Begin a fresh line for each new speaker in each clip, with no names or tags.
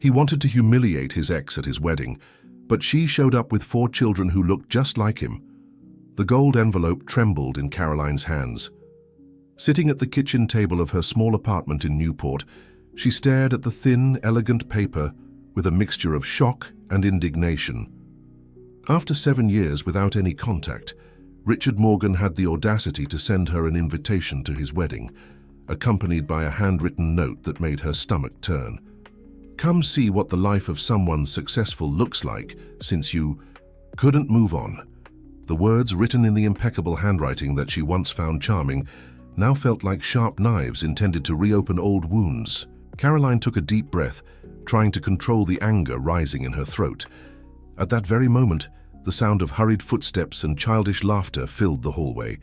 He wanted to humiliate his ex at his wedding, but she showed up with 4 children who looked just like him. The gold envelope trembled in Caroline's hands. Sitting at the kitchen table of her small apartment in Newport, she stared at the thin, elegant paper with a mixture of shock and indignation. After 7 years without any contact, Richard Morgan had the audacity to send her an invitation to his wedding, accompanied by a handwritten note that made her stomach turn. "Come see what the life of someone successful looks like since you couldn't move on." The words, written in the impeccable handwriting that she once found charming, now felt like sharp knives intended to reopen old wounds. Caroline took a deep breath, trying to control the anger rising in her throat. At that very moment, the sound of hurried footsteps and childish laughter filled the hallway.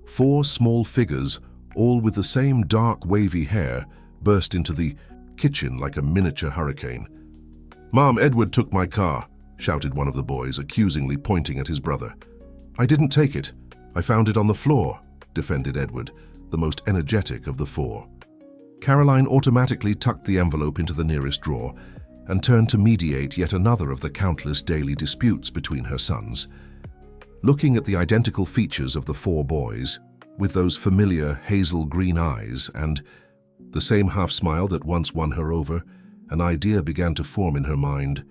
4 small figures, all with the same dark, wavy hair, burst into the kitchen like a miniature hurricane. "Mom, Edward took my car," shouted one of the boys, accusingly pointing at his brother. "I didn't take it. I found it on the floor," defended Edward, the most energetic of the 4. Caroline automatically tucked the envelope into the nearest drawer and turned to mediate yet another of the countless daily disputes between her sons. Looking at the identical features of the 4 boys, with those familiar hazel green eyes and the same half-smile that once won her over, an idea began to form in her mind.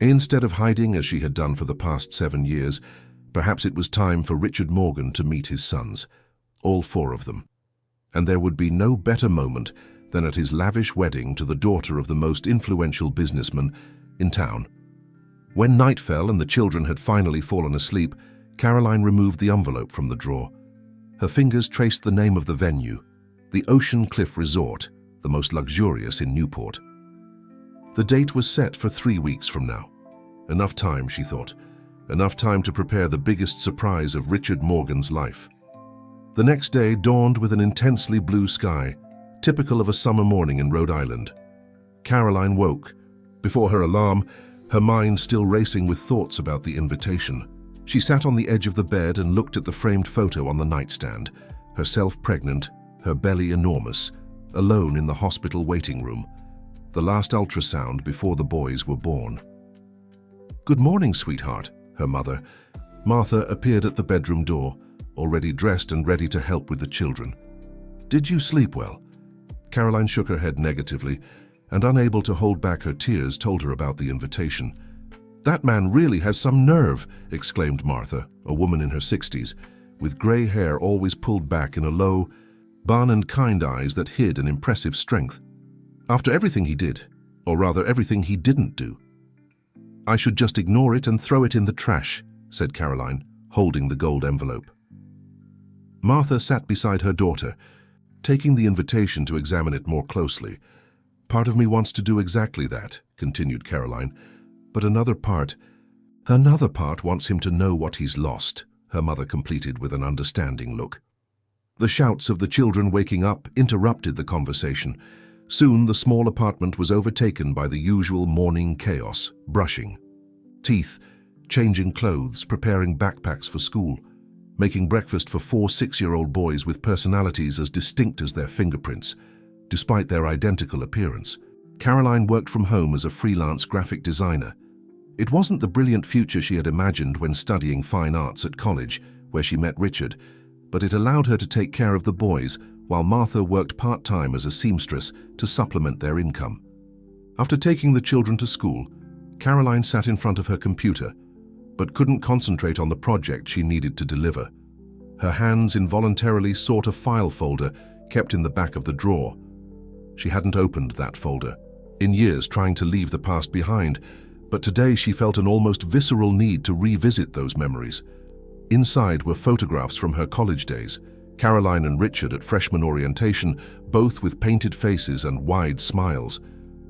Instead of hiding as she had done for the past 7 years, perhaps it was time for Richard Morgan to meet his sons, all 4 of them. And there would be no better moment than at his lavish wedding to the daughter of the most influential businessman in town. When night fell and the children had finally fallen asleep, Caroline removed the envelope from the drawer. Her fingers traced the name of the venue, the Ocean Cliff Resort, the most luxurious in Newport. The date was set for 3 weeks from now. Enough time, she thought. Enough time to prepare the biggest surprise of Richard Morgan's life. The next day dawned with an intensely blue sky, typical of a summer morning in Rhode Island. Caroline woke. Before her alarm, her mind still racing with thoughts about the invitation. She sat on the edge of the bed and looked at the framed photo on the nightstand, herself pregnant, her belly enormous, alone in the hospital waiting room, the last ultrasound before the boys were born. "Good morning, sweetheart," her mother, Martha, appeared at the bedroom door, already dressed and ready to help with the children. "Did you sleep well?" Caroline shook her head negatively and, unable to hold back her tears, told her about the invitation. "That man really has some nerve," exclaimed Martha, a woman in her 60s, with grey hair always pulled back in a low, bun and kind eyes that hid an impressive strength. "After everything he did, or rather everything he didn't do." "I should just ignore it and throw it in the trash," said Caroline, holding the gold envelope. Martha sat beside her daughter, taking the invitation to examine it more closely. "Part of me wants to do exactly that," continued Caroline, "but another part wants him to know what he's lost," her mother completed with an understanding look. The shouts of the children waking up interrupted the conversation. Soon the small apartment was overtaken by the usual morning chaos: brushing teeth, changing clothes, preparing backpacks for school, making breakfast for 4 6-year-old boys with personalities as distinct as their fingerprints, despite their identical appearance. Caroline worked from home as a freelance graphic designer. It wasn't the brilliant future she had imagined when studying fine arts at college, where she met Richard, but it allowed her to take care of the boys while Martha worked part-time as a seamstress to supplement their income. After taking the children to school, Caroline sat in front of her computer, but couldn't concentrate on the project she needed to deliver. Her hands involuntarily sought a file folder kept in the back of the drawer. She hadn't opened that folder in years, trying to leave the past behind, but today she felt an almost visceral need to revisit those memories. Inside were photographs from her college days, Caroline and Richard at freshman orientation, both with painted faces and wide smiles.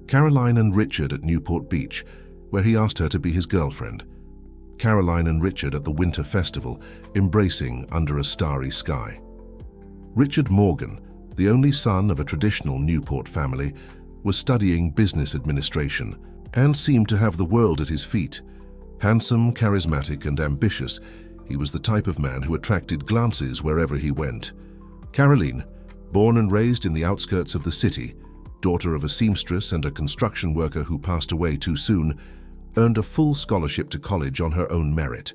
Caroline and Richard at Newport Beach, where he asked her to be his girlfriend. Caroline and Richard at the winter festival, embracing under a starry sky. Richard Morgan, the only son of a traditional Newport family, was studying business administration and seemed to have the world at his feet. Handsome, charismatic, and ambitious, he was the type of man who attracted glances wherever he went. Caroline, born and raised in the outskirts of the city, daughter of a seamstress and a construction worker who passed away too soon, earned a full scholarship to college on her own merit.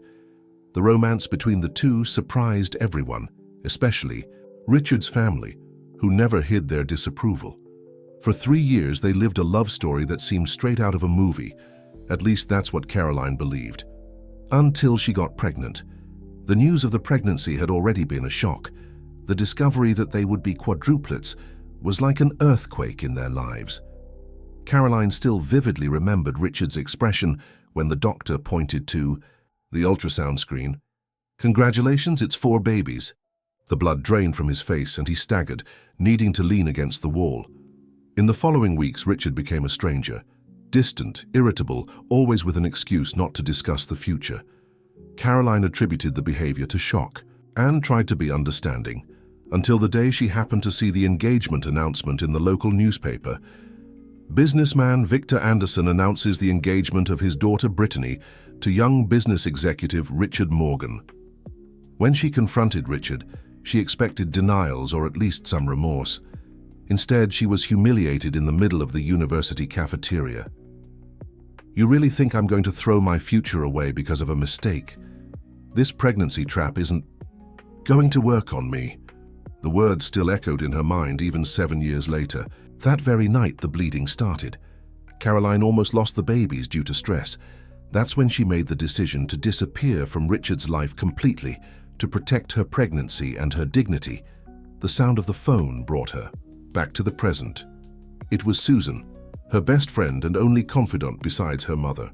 The romance between the two surprised everyone, especially Richard's family, who never hid their disapproval. For 3 years, they lived a love story that seemed straight out of a movie. At least that's what Caroline believed. Until she got pregnant. The news of the pregnancy had already been a shock. The discovery that they would be quadruplets was like an earthquake in their lives. Caroline still vividly remembered Richard's expression when the doctor pointed to the ultrasound screen. "Congratulations, it's 4 babies." The blood drained from his face and he staggered, needing to lean against the wall. In the following weeks, Richard became a stranger. Distant, irritable, always with an excuse not to discuss the future. Caroline attributed the behavior to shock and tried to be understanding, until the day she happened to see the engagement announcement in the local newspaper. Businessman Victor Anderson announces the engagement of his daughter Brittany to young business executive Richard Morgan. When she confronted Richard, she expected denials or at least some remorse. Instead, she was humiliated in the middle of the university cafeteria. "You really think I'm going to throw my future away because of a mistake? This pregnancy trap isn't going to work on me." The words still echoed in her mind even 7 years later. That very night, the bleeding started. Caroline almost lost the babies due to stress. That's when she made the decision to disappear from Richard's life completely, to protect her pregnancy and her dignity. The sound of the phone brought her back to the present. It was Susan, her best friend and only confidant besides her mother.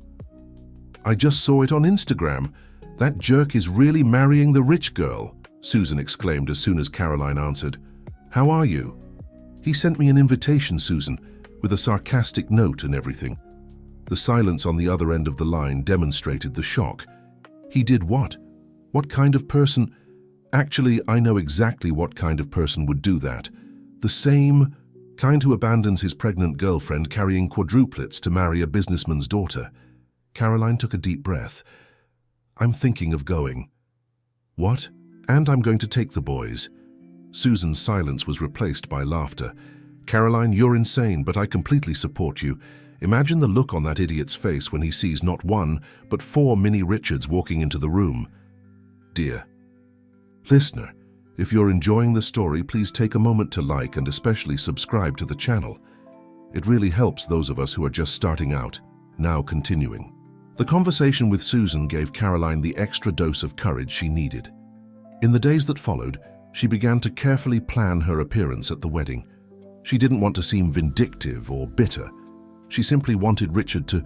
"I just saw it on Instagram. That jerk is really marrying the rich girl," Susan exclaimed as soon as Caroline answered. "How are you?" "He sent me an invitation, Susan, with a sarcastic note and everything." The silence on the other end of the line demonstrated the shock. "He did what? What kind of person?" "Actually, I know exactly what kind of person would do that. The same kind who abandons his pregnant girlfriend carrying quadruplets to marry a businessman's daughter." Caroline took a deep breath. "I'm thinking of going." "What?" "And I'm going to take the boys." Susan's silence was replaced by laughter. "Caroline, you're insane, but I completely support you. Imagine the look on that idiot's face when he sees not 1, but 4 mini Richards walking into the room." Dear listener, if you're enjoying the story, please take a moment to like and especially subscribe to the channel. It really helps those of us who are just starting out. Now continuing. The conversation with Susan gave Caroline the extra dose of courage she needed. In the days that followed, she began to carefully plan her appearance at the wedding. She didn't want to seem vindictive or bitter. She simply wanted Richard to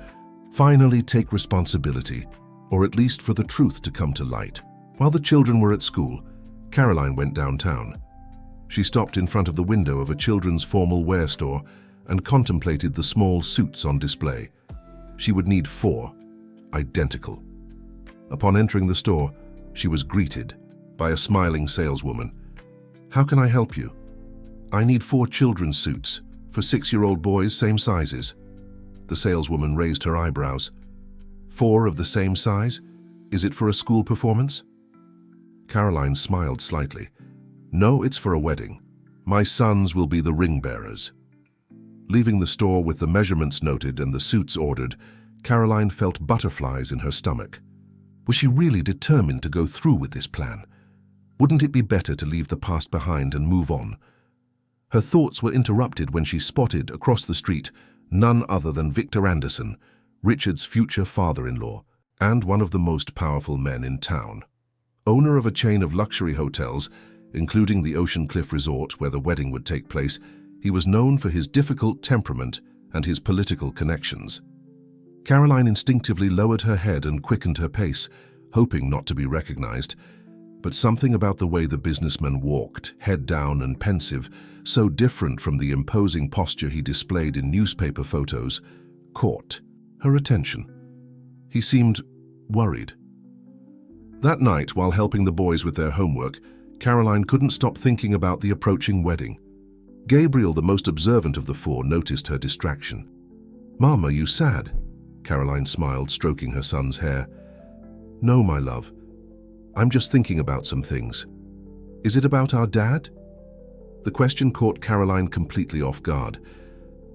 finally take responsibility, or at least for the truth to come to light. While the children were at school, Caroline went downtown. She stopped in front of the window of a children's formal wear store and contemplated the small suits on display. She would need 4, identical. Upon entering the store, she was greeted by a smiling saleswoman. "How can I help you?" "I need 4 children's suits for 6-year-old boys, same sizes." The saleswoman raised her eyebrows. "4 of the same size? Is it for a school performance?" Caroline smiled slightly. "No, it's for a wedding. My sons will be the ring bearers." Leaving the store with the measurements noted and the suits ordered, Caroline felt butterflies in her stomach. Was she really determined to go through with this plan? Wouldn't it be better to leave the past behind and move on? Her thoughts were interrupted when she spotted, across the street, none other than Victor Anderson, Richard's future father-in-law, and one of the most powerful men in town. Owner of a chain of luxury hotels, including the Ocean Cliff Resort where the wedding would take place, he was known for his difficult temperament and his political connections. Caroline instinctively lowered her head and quickened her pace, hoping not to be recognized. But something about the way the businessman walked, head down and pensive, so different from the imposing posture he displayed in newspaper photos, caught her attention. He seemed worried. That night, while helping the boys with their homework, Caroline couldn't stop thinking about the approaching wedding. Gabriel, the most observant of the 4, noticed her distraction. "Mom, are you sad?" Caroline smiled, stroking her son's hair. "No, my love. I'm just thinking about some things." "Is it about our dad?" The question caught Caroline completely off guard.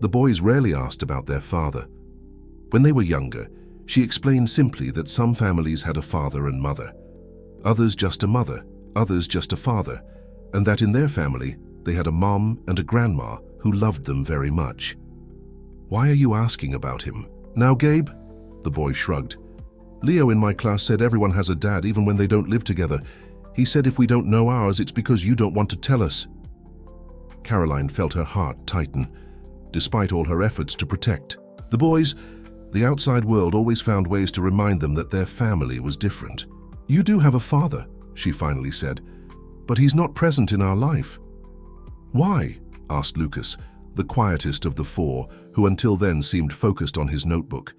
The boys rarely asked about their father. When they were younger, she explained simply that some families had a father and mother, others just a mother, others just a father, and that in their family they had a mom and a grandma who loved them very much. "Why are you asking about him now, Gabe?" The boy shrugged. "Leo in my class said everyone has a dad even when they don't live together. He said if we don't know ours, it's because you don't want to tell us." Caroline felt her heart tighten, despite all her efforts to protect the boys. The outside world always found ways to remind them that their family was different. "You do have a father," she finally said, "but he's not present in our life." "Why?" asked Lucas, the quietest of the four, who until then seemed focused on his notebook.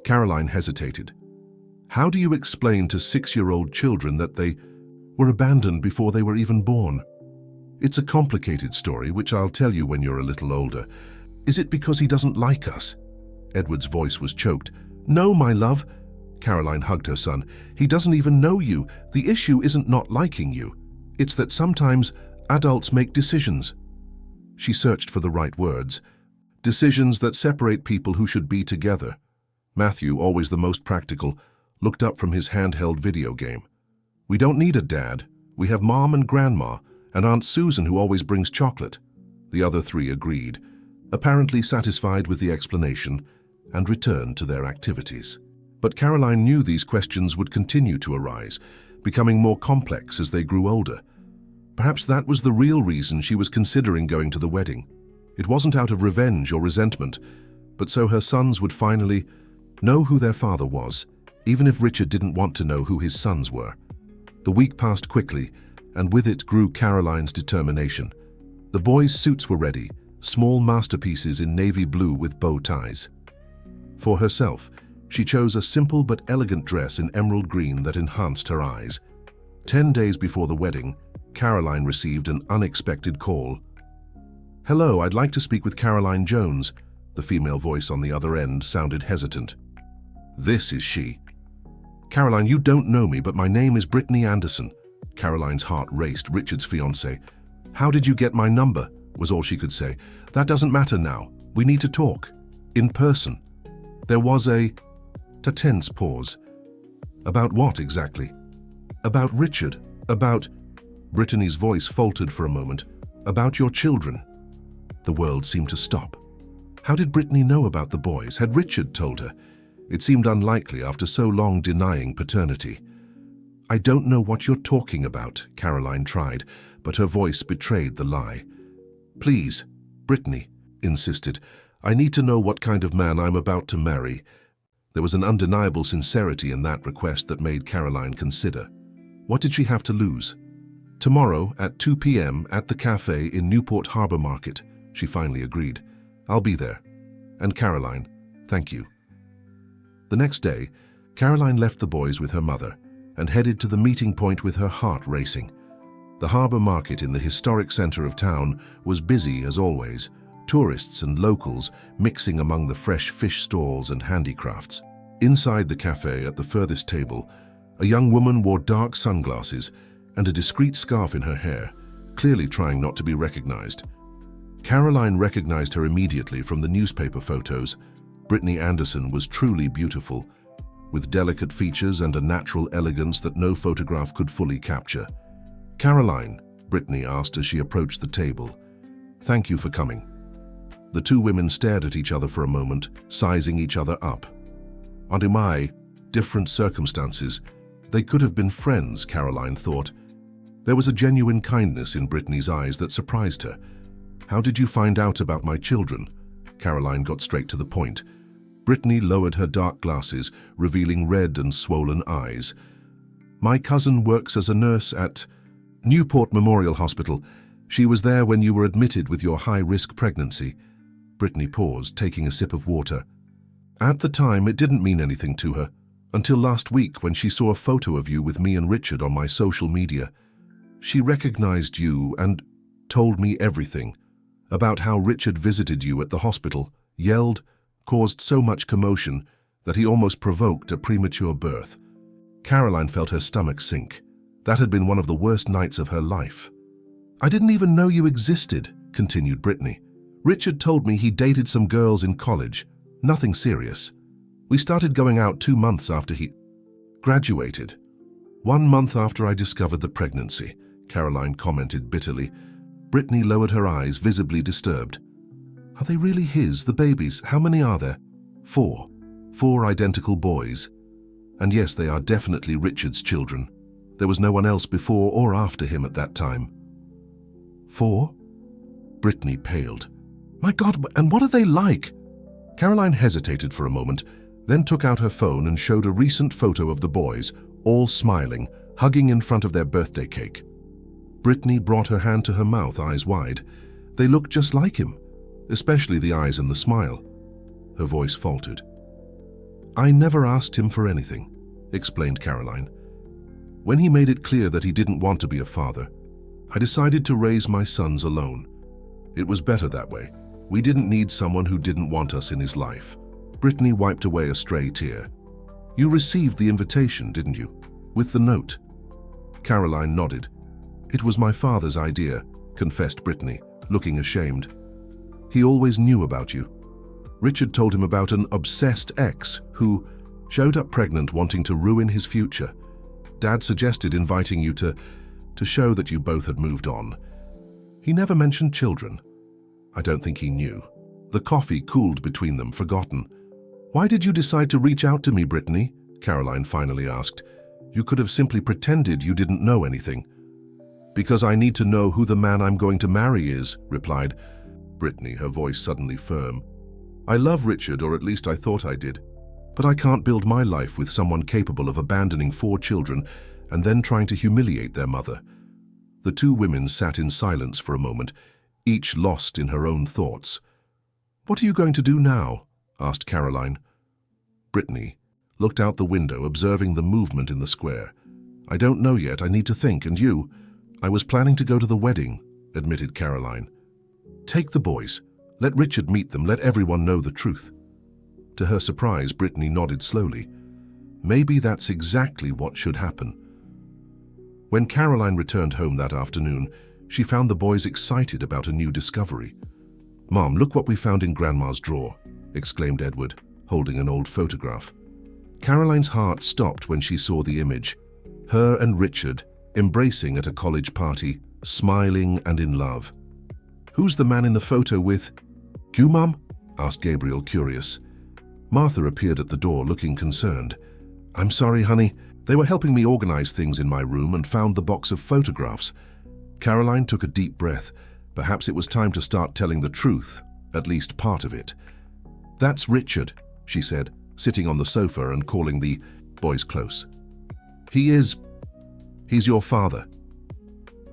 Caroline hesitated. "How do you explain to 6-year-old children that they were abandoned before they were even born?" "It's a complicated story, which I'll tell you when you're a little older." "Is it because he doesn't like us?" Edward's voice was choked. "No, my love." Caroline hugged her son. "He doesn't even know you. The issue isn't not liking you. It's that sometimes adults make decisions." She searched for the right words. "Decisions that separate people who should be together." Matthew, always the most practical, looked up from his handheld video game. "We don't need a dad. We have Mom and Grandma, and Aunt Susan who always brings chocolate." The other three agreed, apparently satisfied with the explanation, and returned to their activities. But Caroline knew these questions would continue to arise, becoming more complex as they grew older. Perhaps that was the real reason she was considering going to the wedding. It wasn't out of revenge or resentment, but so her sons would finally know who their father was, even if Richard didn't want to know who his sons were. The week passed quickly, and with it grew Caroline's determination. The boys' suits were ready, small masterpieces in navy blue with bow ties. For herself, she chose a simple but elegant dress in emerald green that enhanced her eyes. 10 days before the wedding, Caroline received an unexpected call. "Hello, I'd like to speak with Caroline Jones." The female voice on the other end sounded hesitant. "This is she." "Caroline, you don't know me, but my name is Brittany Anderson." Caroline's heart raced. "Richard's fiancée. "How did you get my number?" was all she could say. "That doesn't matter now. We need to talk. In person." There was a tense pause. "About what exactly?" "About Richard. About—" Brittany's voice faltered for a moment. "About your children." The world seemed to stop. How did Brittany know about the boys? Had Richard told her? It seemed unlikely after so long denying paternity. "I don't know what you're talking about," Caroline tried, but her voice betrayed the lie. "Please," Brittany insisted, "I need to know what kind of man I'm about to marry." There was an undeniable sincerity in that request that made Caroline consider. What did she have to lose? "Tomorrow at 2 p.m. at the cafe in Newport Harbor Market," she finally agreed. "I'll be there. And Caroline, thank you." The next day, Caroline left the boys with her mother and headed to the meeting point with her heart racing. The harbor market in the historic center of town was busy as always, tourists and locals mixing among the fresh fish stalls and handicrafts. Inside the cafe at the furthest table, a young woman wore dark sunglasses and a discreet scarf in her hair, clearly trying not to be recognized. Caroline recognized her immediately from the newspaper photos. Brittany Anderson was truly beautiful, with delicate features and a natural elegance that no photograph could fully capture. "Caroline," Brittany asked as she approached the table, "thank you for coming." The two women stared at each other for a moment, sizing each other up. Under my different circumstances, they could have been friends, Caroline thought. There was a genuine kindness in Brittany's eyes that surprised her. "How did you find out about my children?" Caroline got straight to the point. Brittany lowered her dark glasses, revealing red and swollen eyes. "My cousin works as a nurse at Newport Memorial Hospital. She was there when you were admitted with your high-risk pregnancy." Brittany paused, taking a sip of water. "At the time, it didn't mean anything to her, until last week when she saw a photo of you with me and Richard on my social media. She recognized you and told me everything about how Richard visited you at the hospital, yelled, caused so much commotion that he almost provoked a premature birth." Caroline felt her stomach sink. That had been one of the worst nights of her life. "I didn't even know you existed," continued Brittany. Richard told me he dated some girls in college. Nothing serious. We started going out 2 months after he graduated. 1 month after I discovered the pregnancy, Caroline commented bitterly. Brittany lowered her eyes, visibly disturbed. Are they really his, the babies? How many are there? 4. 4 identical boys. And yes, they are definitely Richard's children. There was no one else before or after him at that time. 4? Brittany paled. My God, and what are they like? Caroline hesitated for a moment, then took out her phone and showed a recent photo of the boys, all smiling, hugging in front of their birthday cake. Brittany brought her hand to her mouth, eyes wide. They looked just like him, especially the eyes and the smile. Her voice faltered. I never asked him for anything, explained Caroline. When he made it clear that he didn't want to be a father, I decided to raise my sons alone. It was better that way. We didn't need someone who didn't want us in his life. Brittany wiped away a stray tear. You received the invitation, didn't you? With the note. Caroline nodded. It was my father's idea, confessed Brittany, looking ashamed. He always knew about you. Richard told him about an obsessed ex who showed up pregnant, wanting to ruin his future. Dad suggested inviting you to show that you both had moved on. He never mentioned children. I don't think he knew. The coffee cooled between them, forgotten. Why did you decide to reach out to me, Brittany? Caroline finally asked. You could have simply pretended you didn't know anything. Because I need to know who the man I'm going to marry is, replied Brittany, her voice suddenly firm. I love Richard, or at least I thought I did. But I can't build my life with someone capable of abandoning 4 children and then trying to humiliate their mother. The 2 women sat in silence for a moment, each lost in her own thoughts. What are you going to do now? Asked Caroline. Brittany looked out the window, observing the movement in the square. I don't know yet, I need to think, and you? I was planning to go to the wedding, admitted Caroline. Take the boys. Let Richard meet them, let everyone know the truth. To her surprise, Brittany nodded slowly. Maybe that's exactly what should happen. When Caroline returned home that afternoon, she found the boys excited about a new discovery. Mom, look what we found in Grandma's drawer, exclaimed Edward, holding an old photograph. Caroline's heart stopped when she saw the image. Her and Richard, embracing at a college party, smiling and in love. Who's the man in the photo with you, Mum? Asked Gabriel, curious. Martha appeared at the door, looking concerned. I'm sorry, honey. They were helping me organize things in my room and found the box of photographs. Caroline took a deep breath. Perhaps it was time to start telling the truth, at least part of it. That's Richard, she said, sitting on the sofa and calling the boys close. He's your father.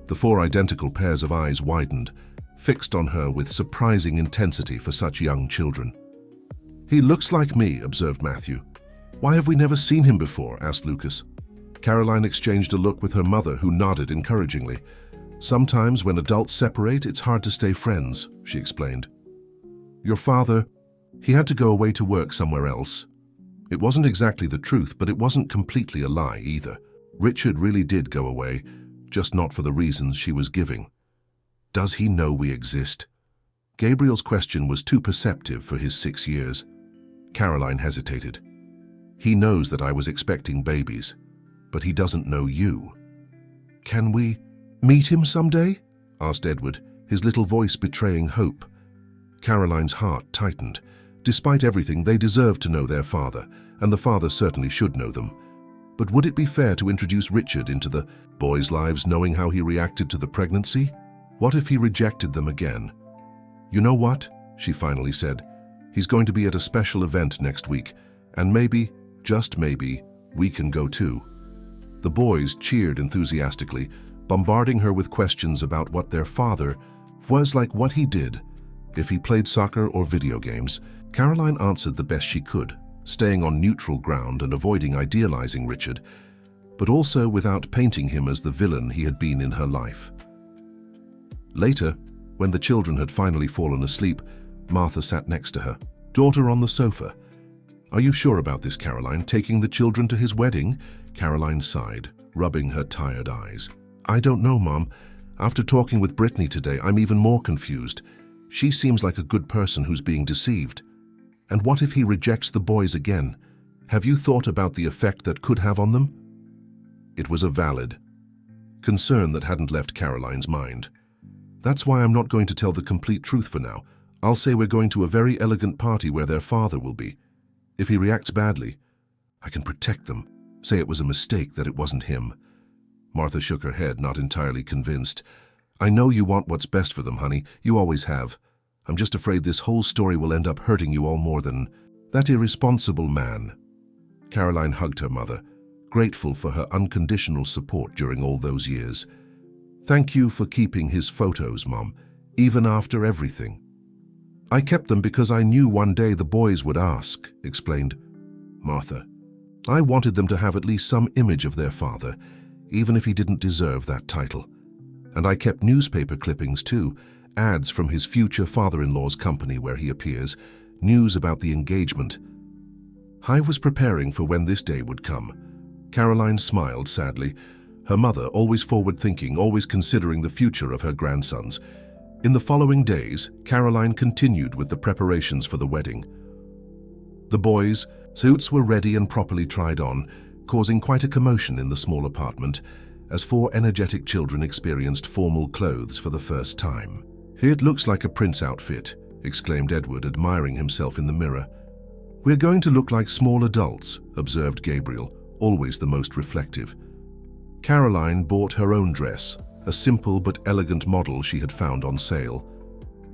The 4 identical pairs of eyes widened, fixed on her with surprising intensity for such young children. He looks like me, observed Matthew. Why have we never seen him before? Asked Lucas. Caroline exchanged a look with her mother, who nodded encouragingly. Sometimes when adults separate, it's hard to stay friends, she explained. Your father, he had to go away to work somewhere else. It wasn't exactly the truth, but it wasn't completely a lie either. Richard really did go away, just not for the reasons she was giving. Does he know we exist? Gabriel's question was too perceptive for his 6 years. Caroline hesitated. He knows that I was expecting babies, but he doesn't know you. Can we meet him someday? Asked Edward, his little voice betraying hope. Caroline's heart tightened. Despite everything, they deserved to know their father, and the father certainly should know them. But would it be fair to introduce Richard into the boys' lives, knowing how he reacted to the pregnancy? What if he rejected them again? You know what? She finally said. He's going to be at a special event next week, and maybe, just maybe, we can go too. The boys cheered enthusiastically, bombarding her with questions about what their father was like, what he did, if he played soccer or video games. Caroline answered the best she could, staying on neutral ground and avoiding idealizing Richard, but also without painting him as the villain he had been in her life. Later, when the children had finally fallen asleep, Martha sat next to her, daughter on the sofa. Are you sure about this, Caroline, taking the children to his wedding? Caroline sighed, rubbing her tired eyes. I don't know, Mom. After talking with Brittany today, I'm even more confused. She seems like a good person who's being deceived. And what if he rejects the boys again? Have you thought about the effect that could have on them? It was a valid concern that hadn't left Caroline's mind. That's why I'm not going to tell the complete truth for now. I'll say we're going to a very elegant party where their father will be. If he reacts badly, I can protect them. Say it was a mistake, that it wasn't him. Martha shook her head, not entirely convinced. I know you want what's best for them, honey. You always have. I'm just afraid this whole story will end up hurting you all more than that irresponsible man. Caroline hugged her mother, grateful for her unconditional support during all those years. Thank you for keeping his photos, Mom, even after everything. I kept them because I knew one day the boys would ask, explained Martha. I wanted them to have at least some image of their father, even if he didn't deserve that title. And I kept newspaper clippings too, ads from his future father-in-law's company where he appears, news about the engagement. I was preparing for when this day would come. Caroline smiled sadly. Her mother, always forward-thinking, always considering the future of her grandsons. In the following days, Caroline continued with the preparations for the wedding. The boys' suits were ready and properly tried on, causing quite a commotion in the small apartment, as 4 energetic children experienced formal clothes for the first time. It looks like a prince outfit, exclaimed Edward, admiring himself in the mirror. We're going to look like small adults, observed Gabriel, always the most reflective. Caroline bought her own dress, a simple but elegant model she had found on sale.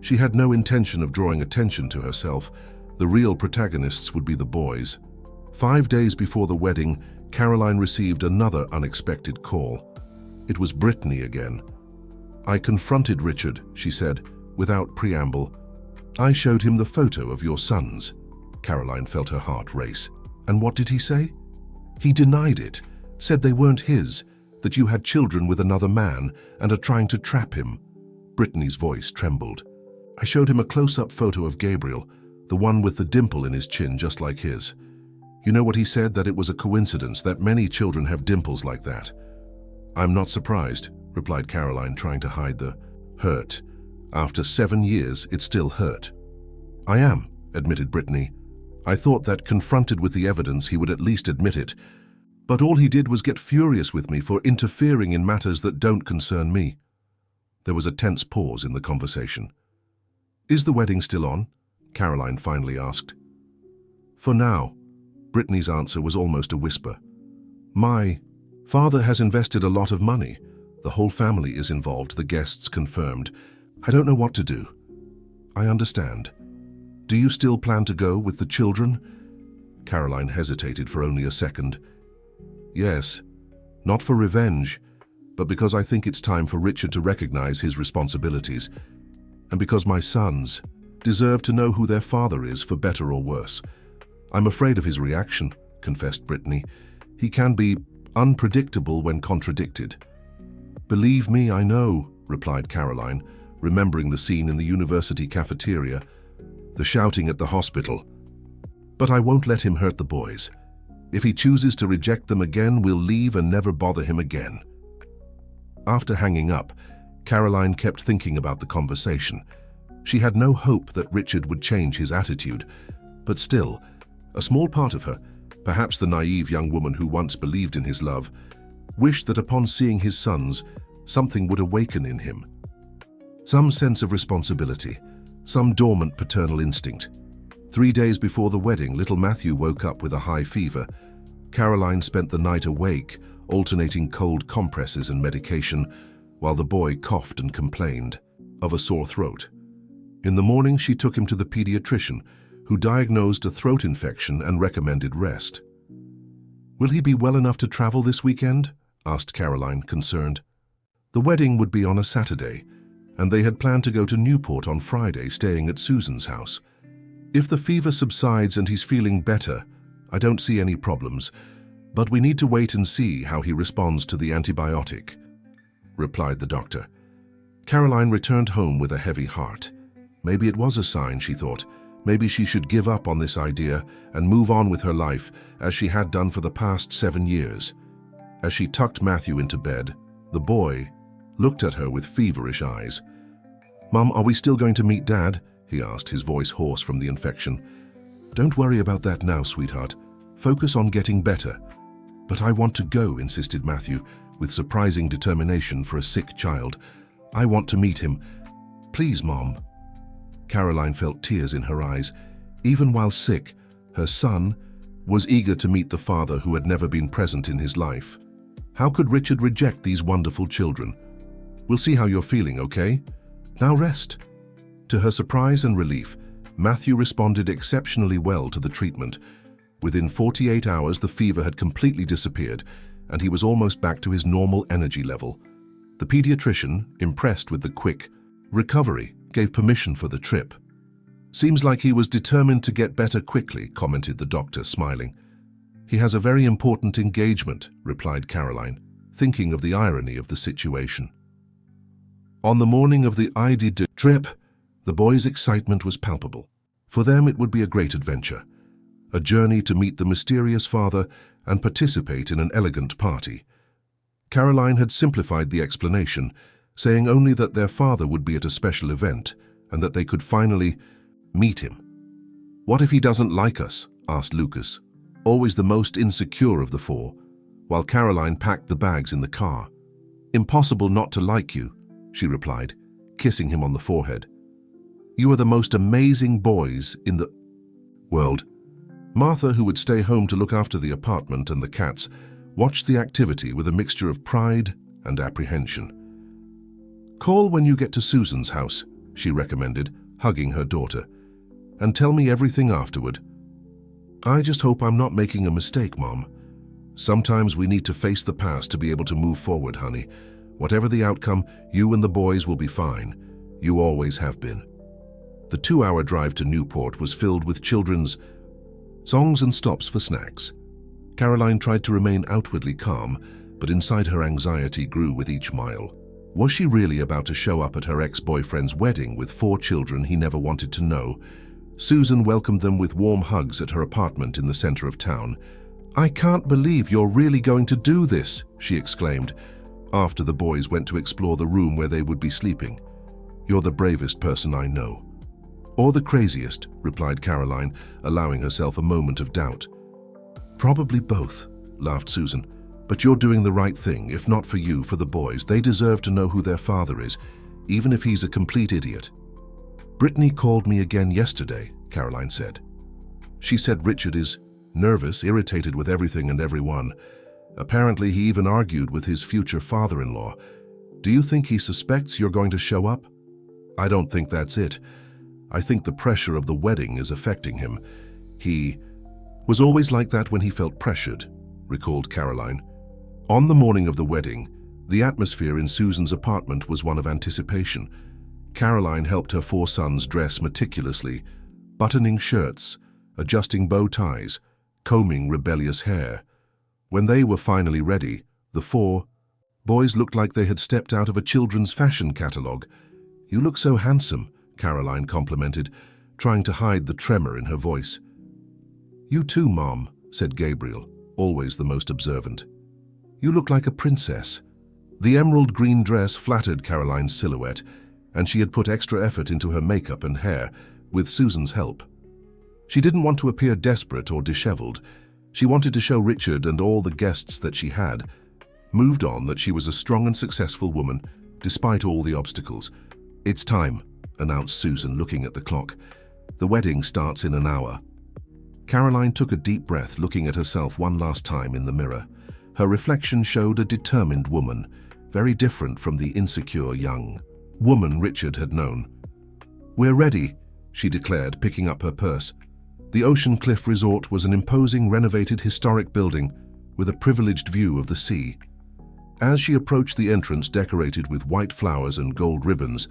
She had no intention of drawing attention to herself. The real protagonists would be the boys. 5 days before the wedding, Caroline received another unexpected call. It was Brittany again. I confronted Richard, she said, without preamble. I showed him the photo of your sons. Caroline felt her heart race. And what did he say? He denied it, said they weren't his, that you had children with another man and are trying to trap him. Brittany's voice trembled. I showed him a close-up photo of Gabriel, the one with the dimple in his chin just like his. You know what he said? That it was a coincidence, that many children have dimples like that. I'm not surprised, replied Caroline, trying to hide the hurt. After 7 years, it still hurt. I am, admitted Brittany. I thought that, confronted with the evidence, he would at least admit it. But all he did was get furious with me for interfering in matters that don't concern me. There was a tense pause in the conversation. Is the wedding still on? Caroline finally asked. For now. Brittany's answer was almost a whisper. My father has invested a lot of money. The whole family is involved, the guests confirmed. I don't know what to do. I understand. Do you still plan to go with the children? Caroline hesitated for only a second. Yes, not for revenge, but because I think it's time for Richard to recognize his responsibilities, and because my sons deserve to know who their father is, for better or worse. I'm afraid of his reaction, confessed Brittany. He can be unpredictable when contradicted. Believe me, I know, replied Caroline, remembering the scene in the university cafeteria, the shouting at the hospital. But I won't let him hurt the boys. If he chooses to reject them again, we'll leave and never bother him again. After hanging up, Caroline kept thinking about the conversation. She had no hope that Richard would change his attitude, but still, a small part of her, perhaps the naive young woman who once believed in his love, wished that upon seeing his sons, something would awaken in him. Some sense of responsibility, some dormant paternal instinct. 3 days before the wedding, little Matthew woke up with a high fever. Caroline spent the night awake, alternating cold compresses and medication, while the boy coughed and complained of a sore throat. In the morning, she took him to the pediatrician, who diagnosed a throat infection and recommended rest. Will he be well enough to travel this weekend? Asked Caroline, concerned. The wedding would be on a Saturday, and they had planned to go to Newport on Friday, staying at Susan's house. If the fever subsides and he's feeling better, I don't see any problems, but we need to wait and see how he responds to the antibiotic, replied the doctor. Caroline returned home with a heavy heart. Maybe it was a sign, she thought. Maybe she should give up on this idea and move on with her life, as she had done for the past 7 years. As she tucked Matthew into bed, the boy looked at her with feverish eyes. "Mum, are we still going to meet Dad?" he asked, his voice hoarse from the infection. "Don't worry about that now, sweetheart. Focus on getting better." "But I want to go," insisted Matthew, with surprising determination for a sick child. "I want to meet him. Please, Mom." Caroline felt tears in her eyes. Even while sick, her son was eager to meet the father who had never been present in his life. How could Richard reject these wonderful children? "We'll see how you're feeling, okay? Now rest." To her surprise and relief, Matthew responded exceptionally well to the treatment. Within 48 hours, the fever had completely disappeared, and he was almost back to his normal energy level. The pediatrician, impressed with the quick recovery, gave permission for the trip. "Seems like he was determined to get better quickly," commented the doctor, smiling. "He has a very important engagement," replied Caroline, thinking of the irony of the situation. On the morning of the ID trip, the boys' excitement was palpable. For them, it would be a great adventure, a journey to meet the mysterious father and participate in an elegant party. Caroline had simplified the explanation, saying only that their father would be at a special event and that they could finally meet him. "What if he doesn't like us?" asked Lucas, always the most insecure of the four, while Caroline packed the bags in the car. "Impossible not to like you," she replied, kissing him on the forehead. "You are the most amazing boys in the world." Martha, who would stay home to look after the apartment and the cats, watched the activity with a mixture of pride and apprehension. "Call when you get to Susan's house," she recommended, hugging her daughter, "and tell me everything afterward." "I just hope I'm not making a mistake, Mom. Sometimes we need to face the past to be able to move forward, honey. Whatever the outcome, you and the boys will be fine. You always have been." The 2-hour drive to Newport was filled with children's songs and stops for snacks. Caroline tried to remain outwardly calm, but inside her anxiety grew with each mile. Was she really about to show up at her ex-boyfriend's wedding with 4 children he never wanted to know? Susan welcomed them with warm hugs at her apartment in the center of town. "I can't believe you're really going to do this," she exclaimed, after the boys went to explore the room where they would be sleeping. "You're the bravest person I know." "Or the craziest," replied Caroline, allowing herself a moment of doubt. "Probably both," laughed Susan. "But you're doing the right thing. If not for you, for the boys. They deserve to know who their father is, even if he's a complete idiot." "Brittany called me again yesterday," Caroline said. "She said Richard is nervous, irritated with everything and everyone. Apparently he even argued with his future father-in-law. Do you think he suspects you're going to show up?" "I don't think that's it. I think the pressure of the wedding is affecting him. He was always like that when he felt pressured," recalled Caroline. On the morning of the wedding, the atmosphere in Susan's apartment was one of anticipation. Caroline helped her 4 sons dress meticulously, buttoning shirts, adjusting bow ties, combing rebellious hair. When they were finally ready, the 4 boys looked like they had stepped out of a children's fashion catalogue. "You look so handsome," Caroline complimented, trying to hide the tremor in her voice. "You too, Mom," said Gabriel, always the most observant. "You look like a princess." The emerald green dress flattered Caroline's silhouette, and she had put extra effort into her makeup and hair, with Susan's help. She didn't want to appear desperate or disheveled. She wanted to show Richard and all the guests that she had moved on that she was a strong and successful woman, despite all the obstacles. "It's time," announced Susan, looking at the clock. "The wedding starts in an hour." Caroline took a deep breath, looking at herself one last time in the mirror. Her reflection showed a determined woman, very different from the insecure young woman Richard had known. "We're ready," she declared, picking up her purse. The Ocean Cliff Resort was an imposing, renovated, historic building with a privileged view of the sea. As she approached the entrance decorated with white flowers and gold ribbons,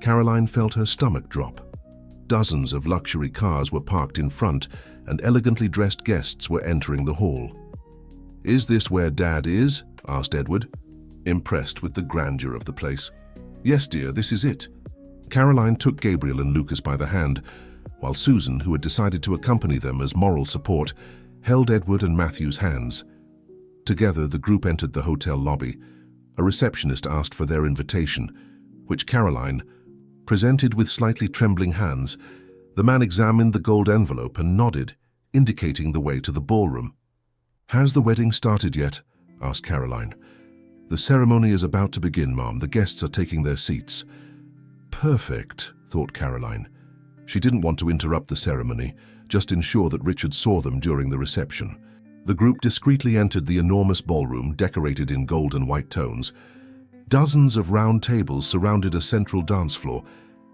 Caroline felt her stomach drop. Dozens of luxury cars were parked in front, and elegantly dressed guests were entering the hall. "Is this where Dad is?" asked Edward, impressed with the grandeur of the place. "Yes, dear, this is it." Caroline took Gabriel and Lucas by the hand, while Susan, who had decided to accompany them as moral support, held Edward and Matthew's hands. Together, the group entered the hotel lobby. A receptionist asked for their invitation, which Caroline Presented with slightly trembling hands, the man examined the gold envelope and nodded, indicating the way to the ballroom. "Has the wedding started yet?" asked Caroline. "The ceremony is about to begin, Mom. The guests are taking their seats." Perfect, thought Caroline. She didn't want to interrupt the ceremony, just ensure that Richard saw them during the reception. The group discreetly entered the enormous ballroom, decorated in gold and white tones. Dozens of round tables surrounded a central dance floor,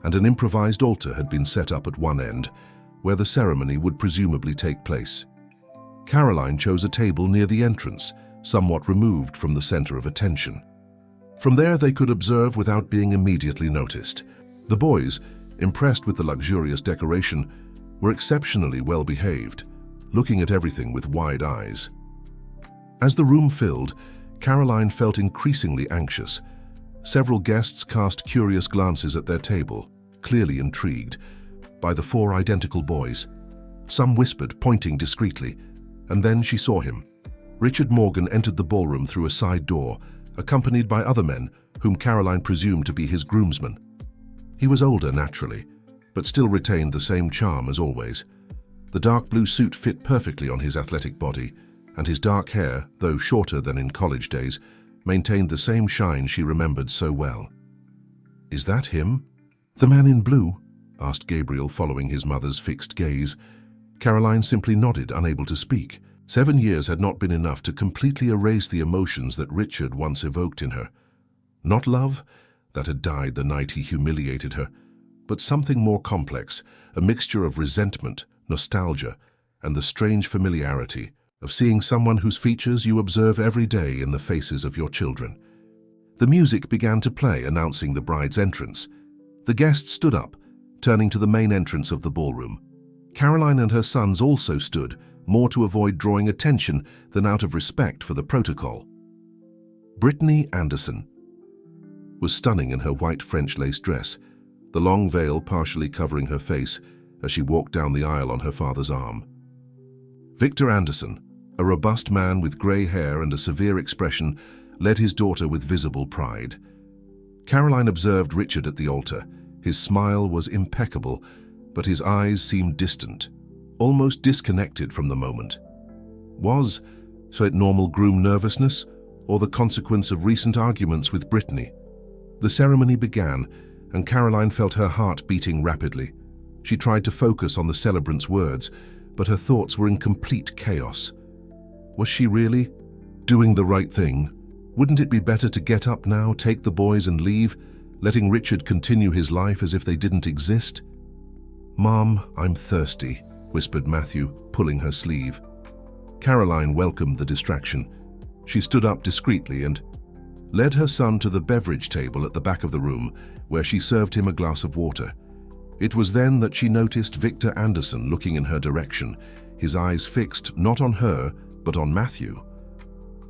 and an improvised altar had been set up at one end, where the ceremony would presumably take place. Caroline chose a table near the entrance, somewhat removed from the center of attention. From there they could observe without being immediately noticed. The boys, impressed with the luxurious decoration, were exceptionally well behaved, looking at everything with wide eyes. As the room filled, Caroline felt increasingly anxious. Several guests cast curious glances at their table, clearly intrigued by the four identical boys. Some whispered, pointing discreetly, and then she saw him. Richard Morgan entered the ballroom through a side door, accompanied by other men whom Caroline presumed to be his groomsmen. He was older, naturally, but still retained the same charm as always. The dark blue suit fit perfectly on his athletic body, and his dark hair, though shorter than in college days, maintained the same shine she remembered so well. "Is that him? The man in blue?" asked Gabriel, following his mother's fixed gaze. Caroline simply nodded, unable to speak. 7 years had not been enough to completely erase the emotions that Richard once evoked in her. Not love, that had died the night he humiliated her, but something more complex, a mixture of resentment, nostalgia, and the strange familiarity of seeing someone whose features you observe every day in the faces of your children. The music began to play, announcing the bride's entrance. The guests stood up, turning to the main entrance of the ballroom. Caroline and her sons also stood, more to avoid drawing attention than out of respect for the protocol. Brittany Anderson was stunning in her white French lace dress, the long veil partially covering her face as she walked down the aisle on her father's arm. Victor Anderson, a robust man with grey hair and a severe expression, led his daughter with visible pride. Caroline observed Richard at the altar. His smile was impeccable, but his eyes seemed distant, almost disconnected from the moment. Was it normal groom nervousness, or the consequence of recent arguments with Brittany? The ceremony began, and Caroline felt her heart beating rapidly. She tried to focus on the celebrant's words, but her thoughts were in complete chaos. Was she really doing the right thing? Wouldn't it be better to get up now, take the boys and leave, letting Richard continue his life as if they didn't exist? "Mom, I'm thirsty," whispered Matthew, pulling her sleeve. Caroline welcomed the distraction. She stood up discreetly and led her son to the beverage table at the back of the room, where she served him a glass of water. It was then that she noticed Victor Anderson looking in her direction, his eyes fixed not on her, but on Matthew.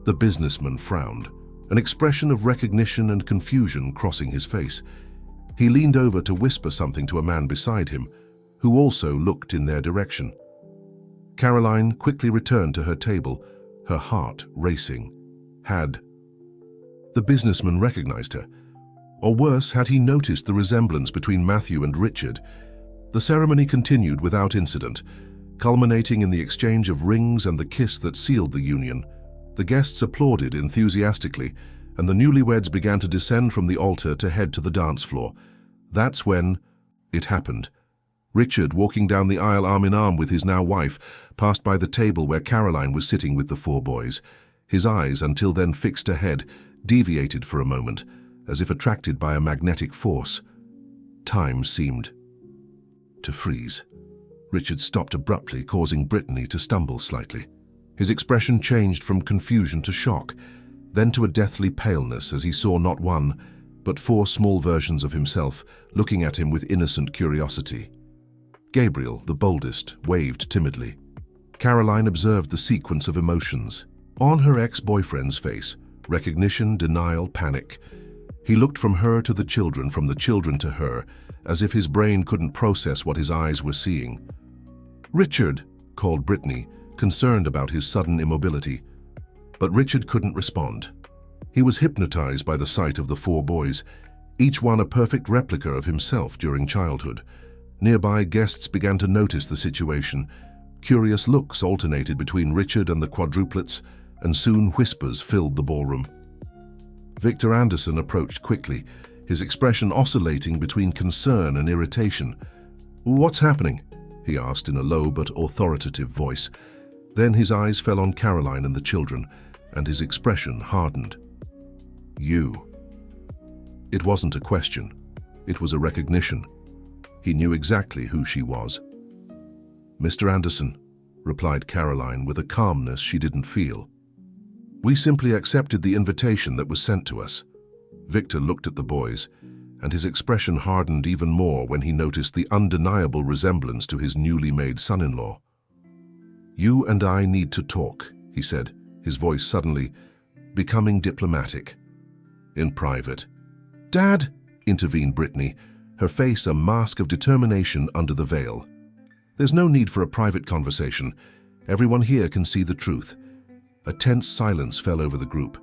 The businessman frowned, an expression of recognition and confusion crossing his face. He leaned over to whisper something to a man beside him, who also looked in their direction. Caroline quickly returned to her table, her heart racing. Had the businessman recognized her? Or worse, had he noticed the resemblance between Matthew and Richard? The ceremony continued without incident, culminating in the exchange of rings and the kiss that sealed the union. The guests applauded enthusiastically, and the newlyweds began to descend from the altar to head to the dance floor. That's when it happened. Richard, walking down the aisle arm in arm with his now wife, passed by the table where Caroline was sitting with the four boys. His eyes, until then fixed ahead, deviated for a moment, as if attracted by a magnetic force. Time seemed to freeze. Richard stopped abruptly, causing Brittany to stumble slightly. His expression changed from confusion to shock, then to a deathly paleness as he saw not one, but four small versions of himself looking at him with innocent curiosity. Gabriel, the boldest, waved timidly. Caroline observed the sequence of emotions. On her ex-boyfriend's face, recognition, denial, panic. He looked from her to the children, from the children to her, as if his brain couldn't process what his eyes were seeing. "Richard," called Brittany, concerned about his sudden immobility. But Richard couldn't respond. He was hypnotized by the sight of the four boys, each one a perfect replica of himself during childhood. Nearby guests began to notice the situation. Curious looks alternated between Richard and the quadruplets, and soon whispers filled the ballroom. Victor Anderson approached quickly, his expression oscillating between concern and irritation. "What's happening?" he asked in a low but authoritative voice. Then his eyes fell on Caroline and the children, and his expression hardened. "You." It wasn't a question. It was a recognition. He knew exactly who she was. "Mr. Anderson," replied Caroline with a calmness she didn't feel. "We simply accepted the invitation that was sent to us." Victor looked at the boys, and his expression hardened even more when he noticed the undeniable resemblance to his newly made son-in-law. "You and I need to talk," he said, his voice suddenly becoming diplomatic. "In private." "Dad," intervened Brittany, her face a mask of determination under the veil. "There's no need for a private conversation. Everyone here can see the truth." A tense silence fell over the group.